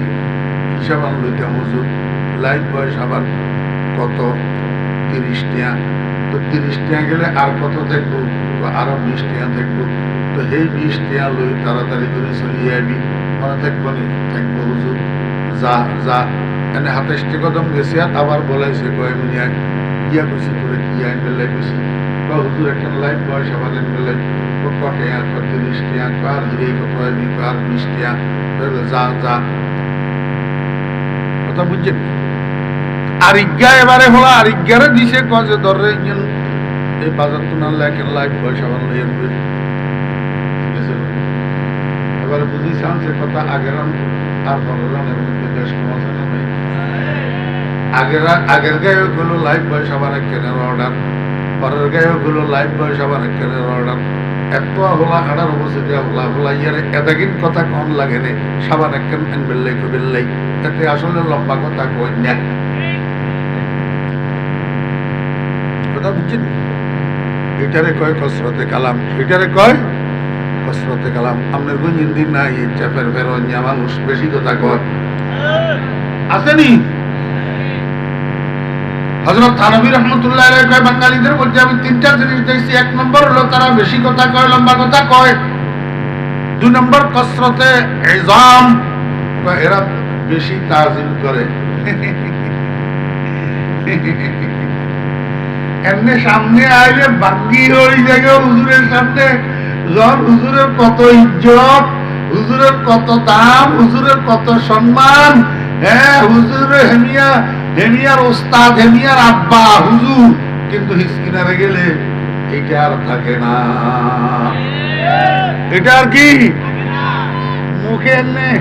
Speaker 1: কি সাবান লইতাম হুজুর? লাইফ বয় সাবান। কত? 30 টাকা। তো 30 টাকা গেলে আর কত দেখবো? আরো 20 টাকা দেখবো। তো এই 20 টাকা লই তাড়াতাড়ি করে চলিয়ে আবি। মনে থাকবো নি থাকবো হুজুর যা যা এনে হাতে কদম গেছে আবার বলাইছে কয় মিনিয়া ইয়া কইছি করে কি আইন বেলাই কইছি হুজুর একটা লাইফ বয়স আবার বেলাই কটে আর 30 টাকা আর হিরে কয় নি আর 20 টাকা যা যা কথা বুঝছেন আর ইজ্ঞা এবারে হলো আর ইজ্ঞারে দিছে কজে ধরে ইঞ্জিন এই বাজার তো না লাগে লাইফ বয়স আবার লইয়া নেবে এবারে বুঝি চান্সের কথা আগের আর বললাম দেশ কমাছে না ভাই আগের গায়ে গুলো লাইফ বয়স আবার কেনার অর্ডার পরের গায়ে গুলো লাইফ বয়স আবার কেনার অর্ডার এত হলা আড়ার অবস্থা হলা হলা ইয়ারে এতদিন কথা কম লাগে নে সাবান একখান বেললাই বেললাই এতে আসলে লম্বা কথা কই না কথা বুঝছেন এটারে কয় কসরতে কালাম এটারে কয় কসরতে কালাম আপনার কোন হিন্দি নাই চাপের বেরোনিয়া মানুষ বেশি কথা কয় আসেনি হযরত থানভী রাহমাতুল্লাহ আলাইহি কয় বাঙালিদের মধ্যে আমি তিনটা জিনিস দেখছি এক নম্বর হলো তারা বেশি কথা কয় লম্বা কথা কয় দুই নম্বর কসরতে ইজাম এরা বেশি তাজিম করে এমনি সামনে আইলে বাঙ্গি হয়ে যায় হুজুরের সামনে হুজুরের কত ইজ্জত হুজুরের কত দাম হুজুরের কত সম্মান হ্যাঁ হুজুরের হেমিয়ার ওস্তাদ হেমিয়ার আব্বা হুজুর কিন্তু হিসকিনারে গেলে এটা আর থাকে না এটা আর কি মুখে এনে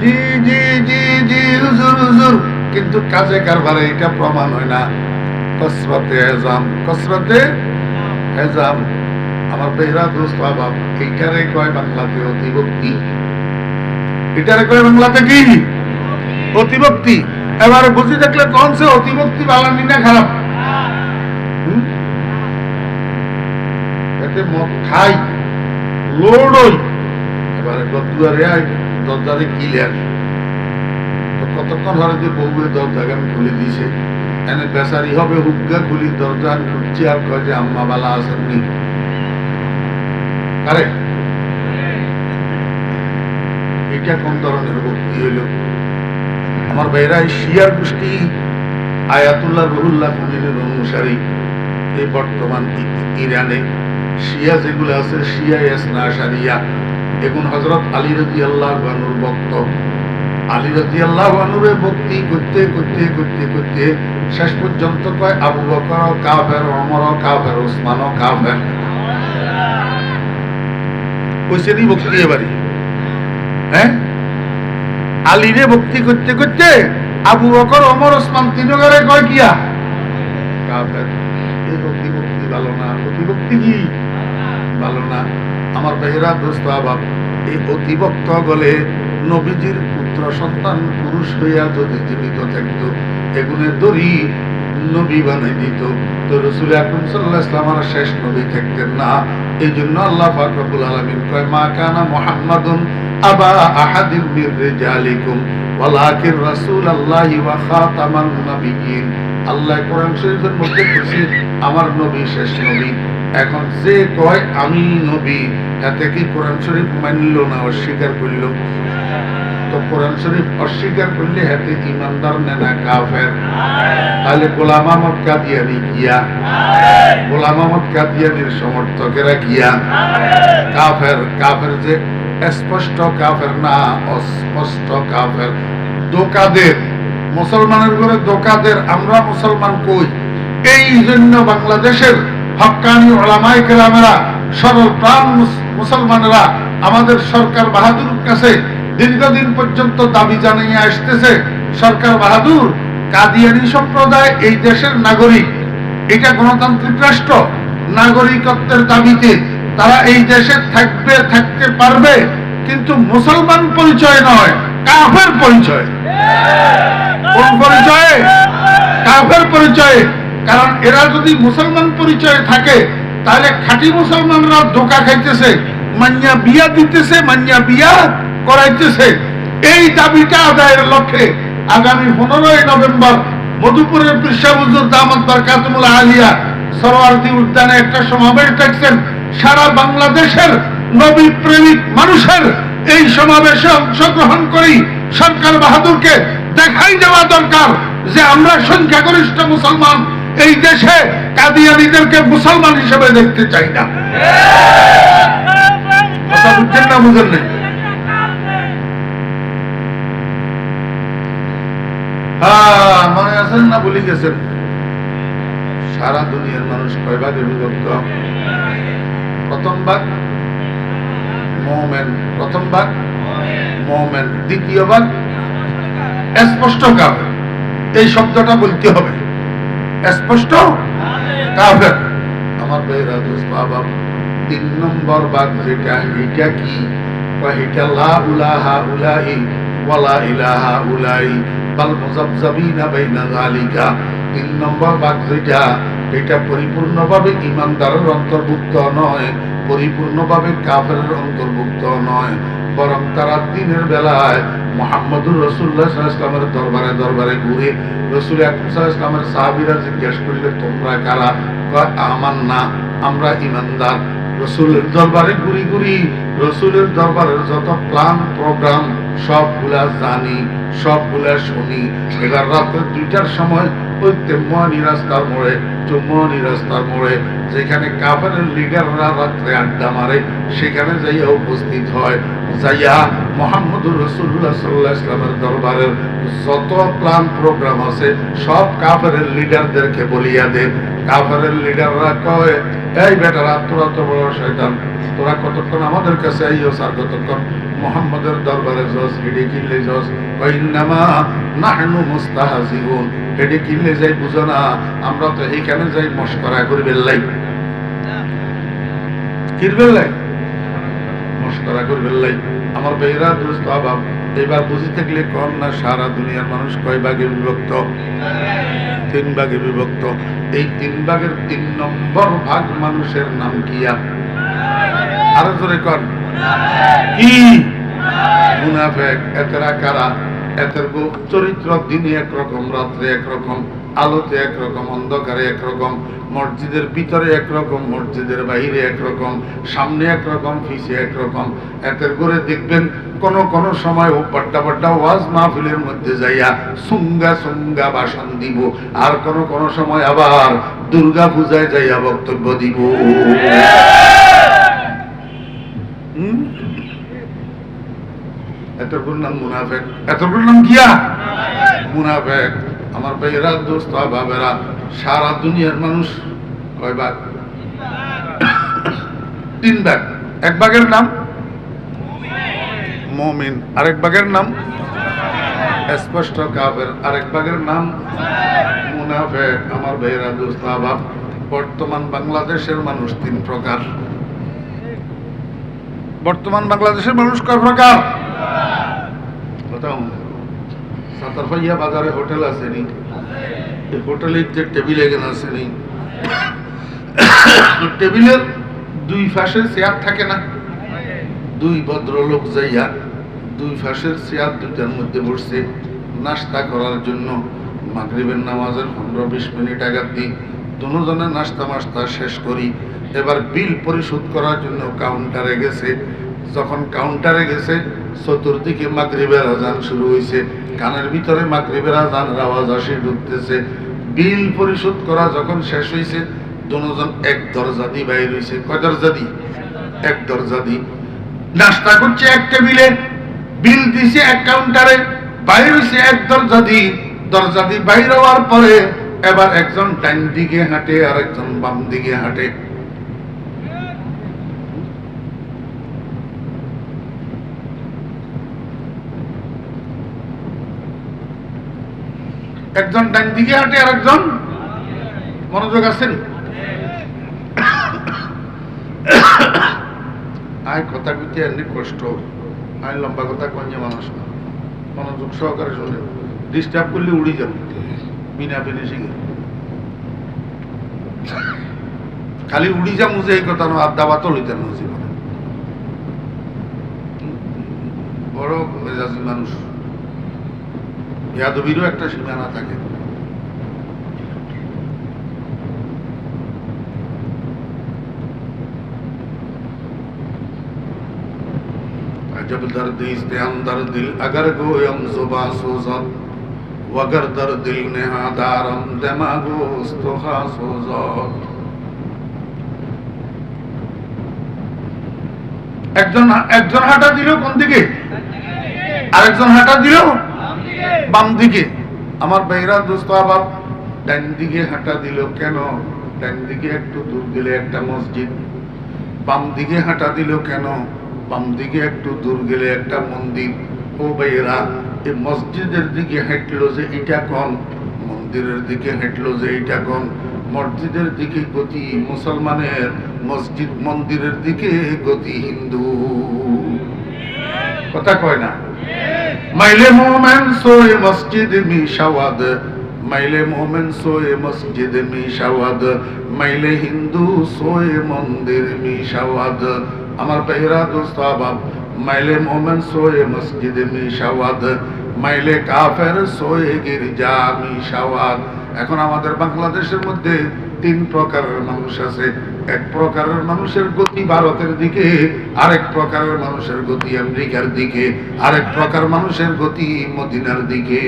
Speaker 1: জি জি জি জি হুজুর হুজুর কিন্তু কাজে কারবারে এটা প্রমাণ হয় না কসরতে এজাম আমার বেহরা দোস্ত বাবা এইটারে কয় বাংলাতে অতিভক্তি এটারে কয় বাংলাতে কি অতিভক্তি এবারে বুঝি দেখলে কোন সে অতিভক্তি বালানি না খারাপ এতে মদ খাই লোড হই এবারে গদুয়ারে আই দরজারে ক্লিয়ার তো কতক্ষণ ধরে যে বউয়ে দরজাকে খুলে দিয়েছে এনে বেচারি হবে হুগ্গা খুলি দরজা খুঁজছে আর কয় যে আম্মা বালা আসেননি আরে এটা কোন ধরনের ভক্তি হইল আমার ভাইরা শিয়ার গোষ্ঠী আয়াতুল্লাহ রুহুল্লাহ খুনিনের অনুসারী এই বর্তমান ইরানে শিয়া যেগুলো আছে শিয়া ইসনা আশারিয়া এখন হযরত আলী রাদিয়াল্লাহু আনহুর ভক্ত আলী রাদিয়াল্লাহু আনহুর ভক্তি করতে করতে করতে করতে শেষ পর্যন্ত কয় আবু বকর কাফের ওমর কাফের ওসমান কাফের ওইসেরই ভক্তি এবারে হ্যাঁ আলীরে ভক্তি করতে করতে আবু বকর ওমর ওসমান তিনজনে কয় কিয়া কাফের এই ভক্তি ভক্তি ভালো না অতিভক্তি কি ভালো না আমার বেহরা দোস্ত আবাব এই অতিভক্ত গলে নবীজির পুত্র সন্তান পুরুষ হইয়া যদি জীবিত থাকতো এগুনের দড়ি নবী বানাই দিত তো রাসূল আকরাম সাল্লাল্লাহু আলাইহি ওয়াসাল্লাম শেষ নবী থাকতেন না এই জন্য আল্লাহ পাক রব্বুল আলামিন কয় মা কানা মুহাম্মাদুন আবা আহাদিন মির রিজালিকুম ওয়ালাকিন রাসূলুল্লাহি ওয়া খাতামান নাবিয়্যিন আল্লাহ কোরআন শরীফের মধ্যে বলেছে আমার নবী শেষ নবী এখন যে কয় আমি নবী এতে কি কোরআন শরীফ মানল না অস্বীকার করল তো কোরআন শরীফ অস্বীকার করলে হাতে ইমানদার না কাফের তাহলে গোলাম আহমদ কাদিয়ানি গিয়া গোলাম আহমদ কাদিয়ানির সমর্থকেরা গিয়া কাফের কাফের যে স্পষ্ট কাফের না অস্পষ্ট কাফের দোকাদের মুসলমানের ঘরে দোকাদের আমরা মুসলমান কই এই জন্য বাংলাদেশের হক্কানি উলামায়ে কেরামেরা সরল প্রাণ মুসলমানেরা আমাদের সরকার বাহাদুরের কাছে দীর্ঘদিন পর্যন্ত দাবি জানিয়ে আসতেছে সরকার বাহাদুর কাদিয়ানি সম্প্রদায় এই দেশের নাগরিক এটা গণতান্ত্রিক রাষ্ট্র নাগরিকত্বের দাবিতে তারা এই দেশে থাকতে পারবে কিন্তু মুসলমান পরিচয় নয় কাফের পরিচয় কোন পরিচয়ে কাফের পরিচয়ে কারণ এরা যদি মুসলমান পরিচয়ে থাকে তাহলে খাঁটি মুসলমানরা ধোঁকা খাইতেছে মান্যা বিয়া দিতেছে মান্যা বিয়া করাইতেছে এই দাবিটা আদায়ের লক্ষ্যে আগামী 15 নভেম্বর মধুপুরের পিরসা হুজুর দামাত বরকাতুল আলিয়া সরোয়ারদি উদ্যানে একটা সমাবেশ ডাকছেন সারা বাংলাদেশের নবী প্রেমিক মানুষের এই সমাবেশে অংশগ্রহণ করি সরকার বাহাদুরকে দেখাই দেওয়া দরকার যে আমরা সংখ্যাগরিষ্ঠ মুসলমান, এই দেশে কাদিয়ানীদেরকে মুসলমান হিসেবে দেখতে চাই না। কথা বুঝছেন না বুঝেন না? মনে আছেন না ভুলে গেছেন? সারা দুনিয়ার মানুষ কয় ভাগে বিভক্ত? প্রথম ভাগ মুমিন, প্রথম ভাগ মুমিন, দ্বিতীয় ভাগ স্পষ্ট কাফের। এই শব্দটা বলতে হবে, স্পষ্ট কাফের। আমার ভাইরা দোস্ত বাবা, 3 নম্বর ভাগ যেটা, এটা কি? এটা লা ইলাহা উলাই ওয়ালা ইলাহা উলাই বাল মুযাবযাবিনা বাইনা যালিকা। 3 নম্বর ভাগ যেটা, এটা পরিপূর্ণভাবে ঈমানদারের অন্তর্ভুক্ত নয়, পরিপূর্ণভাবে কাফেরের অন্তর্ভুক্ত নয়, বরং তারা দিনের বেলায় মুহাম্মদুর রাসূলুল্লাহ সাল্লাল্লাহু আলাইহি ওয়াসাল্লামের দরবারে দরবারে ঘুরে রাসূল আকরাম সাল্লাল্লাহু আলাইহি ওয়াসাল্লামের সাহাবীরা জিজ্ঞেস করলে তোমরা কারা? কয় আমান্না, আমরা ঈমানদার। রাসূলের দরবারে ঘুরি ঘুরি রাসূলের দরবারের যত প্ল্যান প্রোগ্রাম সবগুলা জানি, সবগুলা শুনি। এবার রাতে 2টার সময় ওই তেমনি রাস্তার মোড়ে, চুম্বনী রাস্তার মোড়ে যেখানে কাফেরের লিডাররা রাত্রে আড্ডা মারে, সেখানে যাইয়া উপস্থিত হয়। যাইয়া মুহাম্মদুর রাসূলুল্লাহ সাল্লাল্লাহু আলাইহি ওয়াসাল্লামের দরবারের যত প্ল্যান প্রোগ্রাম আছে সব কাফেরের লিডারদেরকে বলিয়া দে। কাফেরের লিডাররা কয়, এই বেটারা, তোরা তো বড় শয়তান, তোরা কতক্ষণ আমাদের কাছে আইও, স্যার কতক্ষণ মুহাম্মদের দরবারে যাস, হেডে কিনলে যাস। ইন্নামা নাহনু মুস্তাহজিউন, হেডে কিনলে যাই বুঝো না, আমরা তো এইখানে যাই মশকরা করিবেন লাই, কিরবেন লাই, মশকরা করিবেন লাই। আমার ভাইরা দোস্ত বাবা, এবার বুঝি থাকলে কম না, সারা দুনিয়ার মানুষ কয় ভাগে বিভক্ত? 3 ভাগে বিভক্ত। এই 3 ভাগের 3 নম্বর ভাগ মানুষের নাম কি? আরো জোরে কর, কি? মুনাফিক। এতেরা কারা? এদের চরিত্র দিনে একরকম, রাত্রে একরকম, আলোতে একরকম, অন্ধকারে একরকম, মসজিদের ভিতরে একরকম, মসজিদের বাইরে একরকম, সামনে একরকম, পিছে একরকম। এদের করে দেখবেন কোন সময় ও বাড্ডা বাড্ডা ওয়াজ মাহফিলের মধ্যে যাইয়া সুঙ্গা সুঙ্গা ভাষণ দিব, আর কোন সময় আবার দুর্গা পূজায় যাইয়া বক্তব্য দিব। এতগুর নাম মুনাফিক, এতগুর নাম কিয়া? মুনাফিক। আমার ভাইয়েরা দোস্ত বাবেরা, সারা দুনিয়ার মানুষ কয় ভাগ? 3 ভাগ। এক ভাগের নাম মুমিন, আরেক ভাগের নাম স্পষ্ট কাফের, আরেক ভাগের নাম মুনাফিক। আমার ভাইয়েরা দোস্ত বাব, বর্তমান বাংলাদেশের মানুষ 3 প্রকার। বর্তমান বাংলাদেশের মানুষ কয় প্রকার? সাতারফাইয়া বাজারে হোটেল আছে নি? হোটেলের যে টেবিল এখানে আছে নি, টেবিলের 2 পাশে চেয়ার থাকে না? 2 ভদ্রলোক যাইয়া 2 পাশের চেয়ার 2টার মধ্যে বসছে নাস্তা করার জন্য। মাগরিবের নামাজের 15-20 মিনিট আগে দিই দুজনে নাস্তা মাস্তা শেষ করি। এবার বিল পরিশোধ করার জন্য কাউন্টারে গেছে। যখন কাউন্টারে গেছে, চতুর্দিকে মাগরিবের আজান শুরু হয়েছে, কানের ভিতরে মাগরিবের আজানের আওয়াজ আসে ঢুকতেছে। বিল পরিশোধ করা যখন শেষ হয়েছে, দুজন এক দরজা দিয়ে বাইর হয়েছে। কয় দরজা দি? এক দরজা দি। নাস্তা করছে এক টেবিলে, বিল দিছে এক কাউন্টারে, বাইর হয়েছে এক দরজা দি। দরজা দিয়ে বাইর হওয়ার পরে এবার একজন ডান দিকে হাঁটে আর একজন বাম দিকে হাঁটে। একজন ডান দিকে হাঁটে আর একজন, মনোযোগ আছেন? আয় কথা কইতে এমনি কষ্ট, আয় লম্বা কথা কঞ্জে মানুষ না, মনোযোগ সহকারে শুনে। ডিস্টার্ব করলে উড়ি যাবে বিনা ফিনিশিং। খালি উড়ি যা মুজে এই কথা নয়, আড্ডা বাতল হইতে মুজি বড় মেজাজি মানুষ। ইয়াদবিরও একটা সীমানা থাকে। जब दर्द इस्ते अंदर दिल अगर गोयम जुबा सोजत वगर दर दिल ने हादारम दिमागोस्त सोजत। একজন হাঁটা দিল কোন দিকে, আরেকজন হাঁটা দিল বাম দিকে। আমার ভাইরা দোস্ত আবার ডান দিকে হাঁটা দিল কেন? ডান দিকে একটু দূর গেলে একটা মসজিদ। বাম দিকে হাঁটা দিল কেন? বাম দিকে একটু দূর গেলে একটা মন্দির। ও ভাইরা, এই মসজিদের দিকে হাঁটলো যে এটা কোন, মন্দিরের দিকে হাঁটলো যে এটা কোন। মসজিদের দিকে গতি মুসলমানের, মসজিদ মন্দিরের দিকে গতি হিন্দু। কথা কয় না? মাইলে মোমেন সোয়ে মসজিদ মি শাওয়াদ, মাইলে মোমেন সোয়ে মসজিদ মি শাওয়াদ, মাইলে হিন্দু সোয়ে মন্দির মি শাওয়াদ। আমার ভাইরা দোস্ত আবাব, মাইলে মোমেন সোয়ে মসজিদ মি শাওয়াদ, মাইলে কাফের সোয়ে গির্জা মি শাওয়াদ। এখন আমাদের বাংলাদেশের মধ্যে তিন প্রকারের মানুষ আছে। এক প্রকারের মানুষের গতি ভারতের দিকে, আরেক প্রকারের মানুষের গতি আমেরিকার দিকে, আরেক প্রকার মানুষের গতি মদিনার দিকে।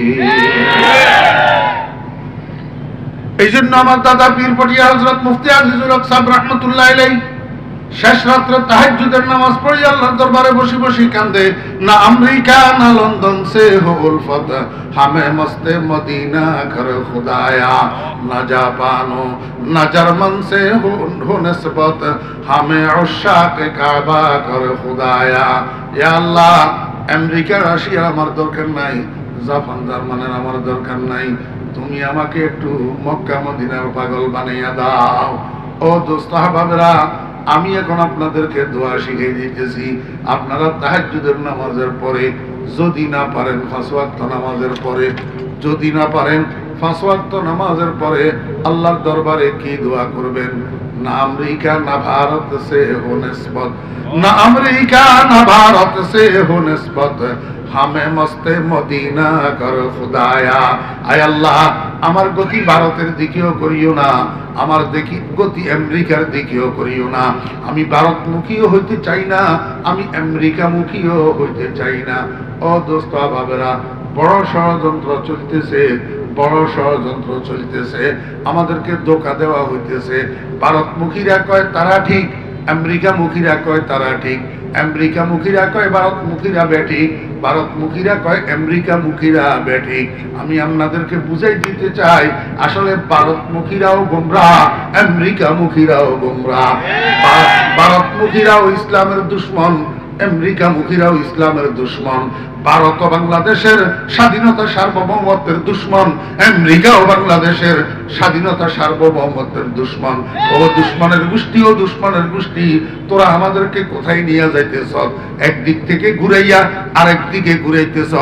Speaker 1: এই জন্য আমার দাদা পীর পটিয়া হযরত মুফতি আজিজুল হক সাহেব রাহমাতুল্লাহ আলাইহি শেষ রাত্রে তাহাজ্জুদের নামাজ পড়ে আল্লাহর দরবারে বসে বসে কান্দে, না আমেরিকা না লন্ডন সে হো উলফত, হামে মস্তে মদিনা ঘর খুদায়া, না জাপানো না জার্মান সে হো নিসবত, হামে উশাক কাবা ঘর খুদায়া। ইয়া আল্লাহ, আমেরিকা রাশিয়া আমার দরকার নাই, জাপান জার্মানের আমার দরকার নাই, তুমি আমাকে একটু মক্কা মদিনার পাগল বানাইয়া দাও। ও দোস্ত আহবাবেরা, আমি এখন আপনাদেরকে দোয়া শিখিয়ে দিতেছি। আপনারা তাহাজ্জুদের নামাজের পরে যদি না পারেন 5 ওয়াক্ত নামাজের পরে, যদি না পারেন 5 ওয়াক্ত নামাজের পরে আল্লাহর দরবারে কি দোয়া করবেন? না আমেরিকা না ভারত সে হো নিসবত, না আমেরিকা না ভারত সে হো নিসবত, হামে মস্তে মদিনা কর খুদায়া। আয় আল্লাহ, আমার গতি ভারতের দিকেও করিও না, আমার গতি আমেরিকার দিকেও করিও না। আমি ভারতমুখীও হইতে চাই না, আমি আমেরিকামুখীও হইতে চাই না। ও দোস্ত বাবেরা, বড় ষড়যন্ত্র চলতেছে, বড় ষড়যন্ত্র চলতেছে, আমাদেরকে ধোঁকা দেওয়া হইতেছে। ভারতমুখীরা কয় তারা ঠিক, আমেরিকামুখীরা কয় তারা ঠিক, আমেরিকামুখীরা কয় ভারতমুখীরা বেঠিক, ভারতমুখীরা কয় আমেরিকামুখীরা বেঠিক। আমি আপনাদেরকে বুঝাই দিতে চাই, আসলে ভারতমুখীরাও গোমরাহ, আমেরিকামুখীরাও গোমরাহ। ভারতমুখীরাও ইসলামের দুশমন, আমেরিকামুখীরাও ইসলামের দুশমন। ভারত বাংলাদেশের স্বাধীনতা সার্বভৌমত্বের দুশমন, আমেরিকাও বাংলাদেশের স্বাধীনতা সার্বভৌমত্বের দুশমন। ও দুশমনের গোষ্ঠী, ও দুশমনের গোষ্ঠী, তোরা আমাদেরকে কোথায় নিয়ে যাইতেছ? একদিক থেকে ঘুরাইয়া আরেক দিকে ঘুরাইতেছ।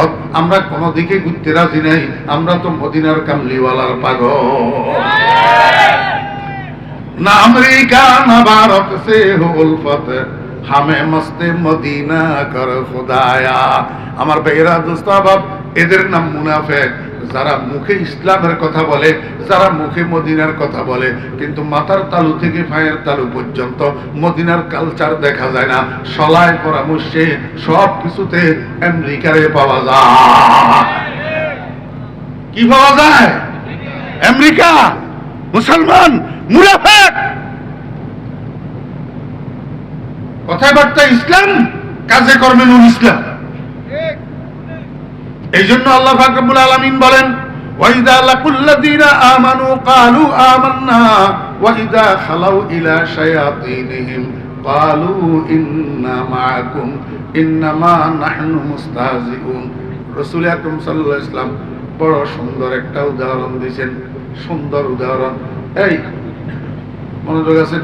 Speaker 1: আমরা কোন দিকে ঘুরতে রাজি নাই, আমরা তো মদিনার কামলিওয়ালার পাগল। না আমেরিকা না ভারত সে হো উলফত, হামে মস্তে মদিনা কর খুদায়া। আমার ভাইয়েরা দোস্ত আহবাব, এদের নাম মুনাফিক। যারা মুখে ইসলামের কথা বলে, যারা মুখে মদিনার কথা বলে, কিন্তু মাথার তালু থেকে পায়ের তালু পর্যন্ত মদিনার কালচার দেখা যায় না। সলায় পরামর্শে সব কিছুতে আমেরিকারে পাওয়া যায়। কি পাওয়া যায়? আমেরিকা। মুসলমান মুনাফিক। কথাবার্তা ইসলাম, কাজে কর্মে নুন ইসলাম। এই জন্য আল্লাহ পাক রব্বুল আলামিন বলেন, ওয়াইদা লাকুল্লাযীনা আমানু ক্বালু আমান্না ওয়াইদা খালাউ ইলা শায়াতিনহিম ক্বালু ইন্না মাআকুম ইন্নামা নাহনু মুস্তাহজিউন। রাসূল আকরাম সাল্লাল্লাহু আলাইহি ওয়াসাল্লাম বড় সুন্দর একটা উদাহরণ দিয়েছেন, সুন্দর উদাহরণ। এই মনোযোগ আছে?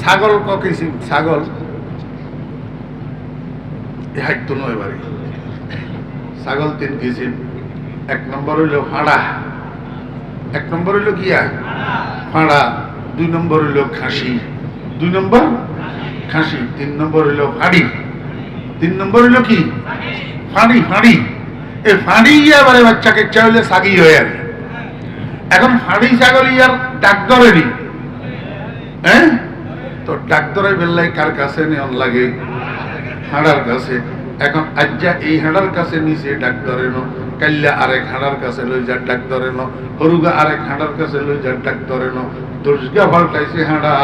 Speaker 1: ছাগল ককেছি, ছাগল হাইতো নয় বাড়ি, ছাগল 3 কিসিম। 1 নম্বর হইল ফাঁড়া, 1 নম্বর হইল গিয়া ফাঁড়া, 2 নম্বর হইল খাসি, 2 নম্বর খাসি, 3 নম্বর হইল ফাড়ি, 3 নম্বর হইল কি ফাঁড়ি। ফাঁড়ি, এই ফাঁড়ি এবারে বাচ্চাকে চাইলে সাগি হয়ে আর। এখন ফাঁড়ি ছাগল ইয়ার ডাক ধরেনি, হ্যাঁ? তো ডাক্তারের বেলায় কার কাছে নেওয়ার লাগে? হাড়ার কাছে। এখন আজ্জা এই হাড়ার কাছে নিচে ডাক ধরে ন, কাল্লা আরেক হাড়ার কাছে লই যার ডাক ধরে ন, হরুগা আরেক হাড়ার কাছে লই যার ডাক ধরে ন। দর্শগা পাল্টাইছে হাঁড়া,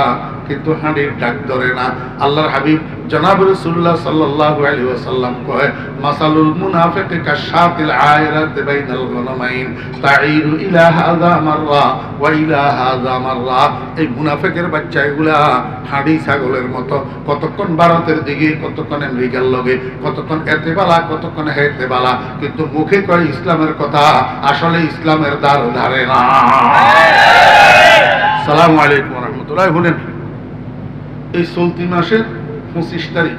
Speaker 1: কিন্তু হাঁড়ির ডাক ধরে না। আল্লাহর হাবিব জনাব রাসূলুল্লাহ সাল্লাল্লাহু আলাইহি ওয়াসাল্লাম কয়, মাসালুল মুনাফিকি কাশাতিল আয়রাতি বাইনাল গনামাইন তাঈরু ইলা হাযা মাররা ওয়া ইলা হাযা মাররা। এই মুনাফিকের বাচ্চা এগুলা হাঁড়ি ছাগলের মতো, কতক্ষণ ভারতের দিকে, কতক্ষণ আমেরিকার লগে, কতক্ষণ এতে বালা, কতক্ষণ হেতে বালা, কিন্তু মুখে কয় ইসলামের কথা, আসলে ইসলামের দ্বার ধারে না। আসসালামু আলাইকুম ওয়া রাহমাতুল্লাহ। শুনেন, এই চলতি মাসের 25 তারিখ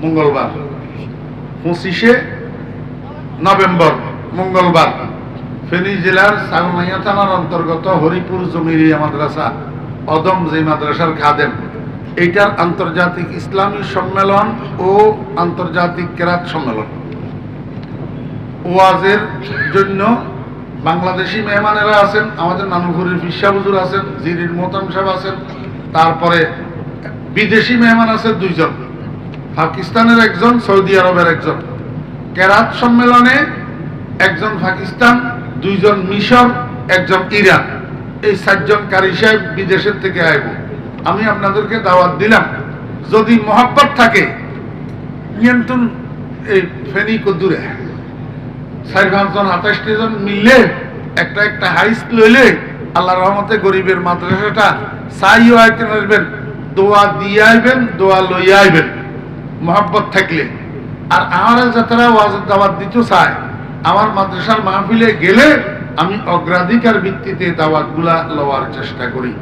Speaker 1: মঙ্গলবার, 25শে নভেম্বর মঙ্গলবার, ফেনী জেলার সাগরমাইয়া থানার অন্তর্গত হরিপুর জমিরিয়া মাদ্রাসা, অদম যে মাদ্রাসার খাদেম, এইটার আন্তর্জাতিক ইসলামী সম্মেলন ও আন্তর্জাতিক কেরাত সম্মেলন। ওয়াজের জন্য বাংলাদেশি মেহমানেরা আছেন, আমাদের নানুপুরের ফিরসা হুজুর আছেন, জিরির মোহতাম সাহেব আছেন, তারপরে বিদেশি মেহমান আছে 2 জন, পাকিস্তানের একজন, সৌদি আরবের একজন। কেরাত সম্মেলনে একজন পাকিস্তান, 2 জন মিশর, একজন ইরান, এই 4 জন কারি সাহেব বিদেশের থেকে আইব। আমি আপনাদেরকে দাওয়াত দিলাম, যদি মহব্বত থাকে নিয়ন্ত্রণ এই ফেনী কদ্দুরে 4-5 জন 28 জন মিললে একটা হাইস লইলে আল্লাহর রহমতে গরিবের মাদ্রাসাটা চাইও আইতে আসবেন, দোয়া দিয়ে আইবেন, দোয়া লইয়া আইবেন মহব্বত থাকলে। আর আমার যারা ওয়াজের দাওয়াত দিতে চায়, আমার মাদ্রাসার মাহফিলে গেলে আমি অগ্রাধিকার ভিত্তিতে দাওয়াতগুলা লওয়ার চেষ্টা করি।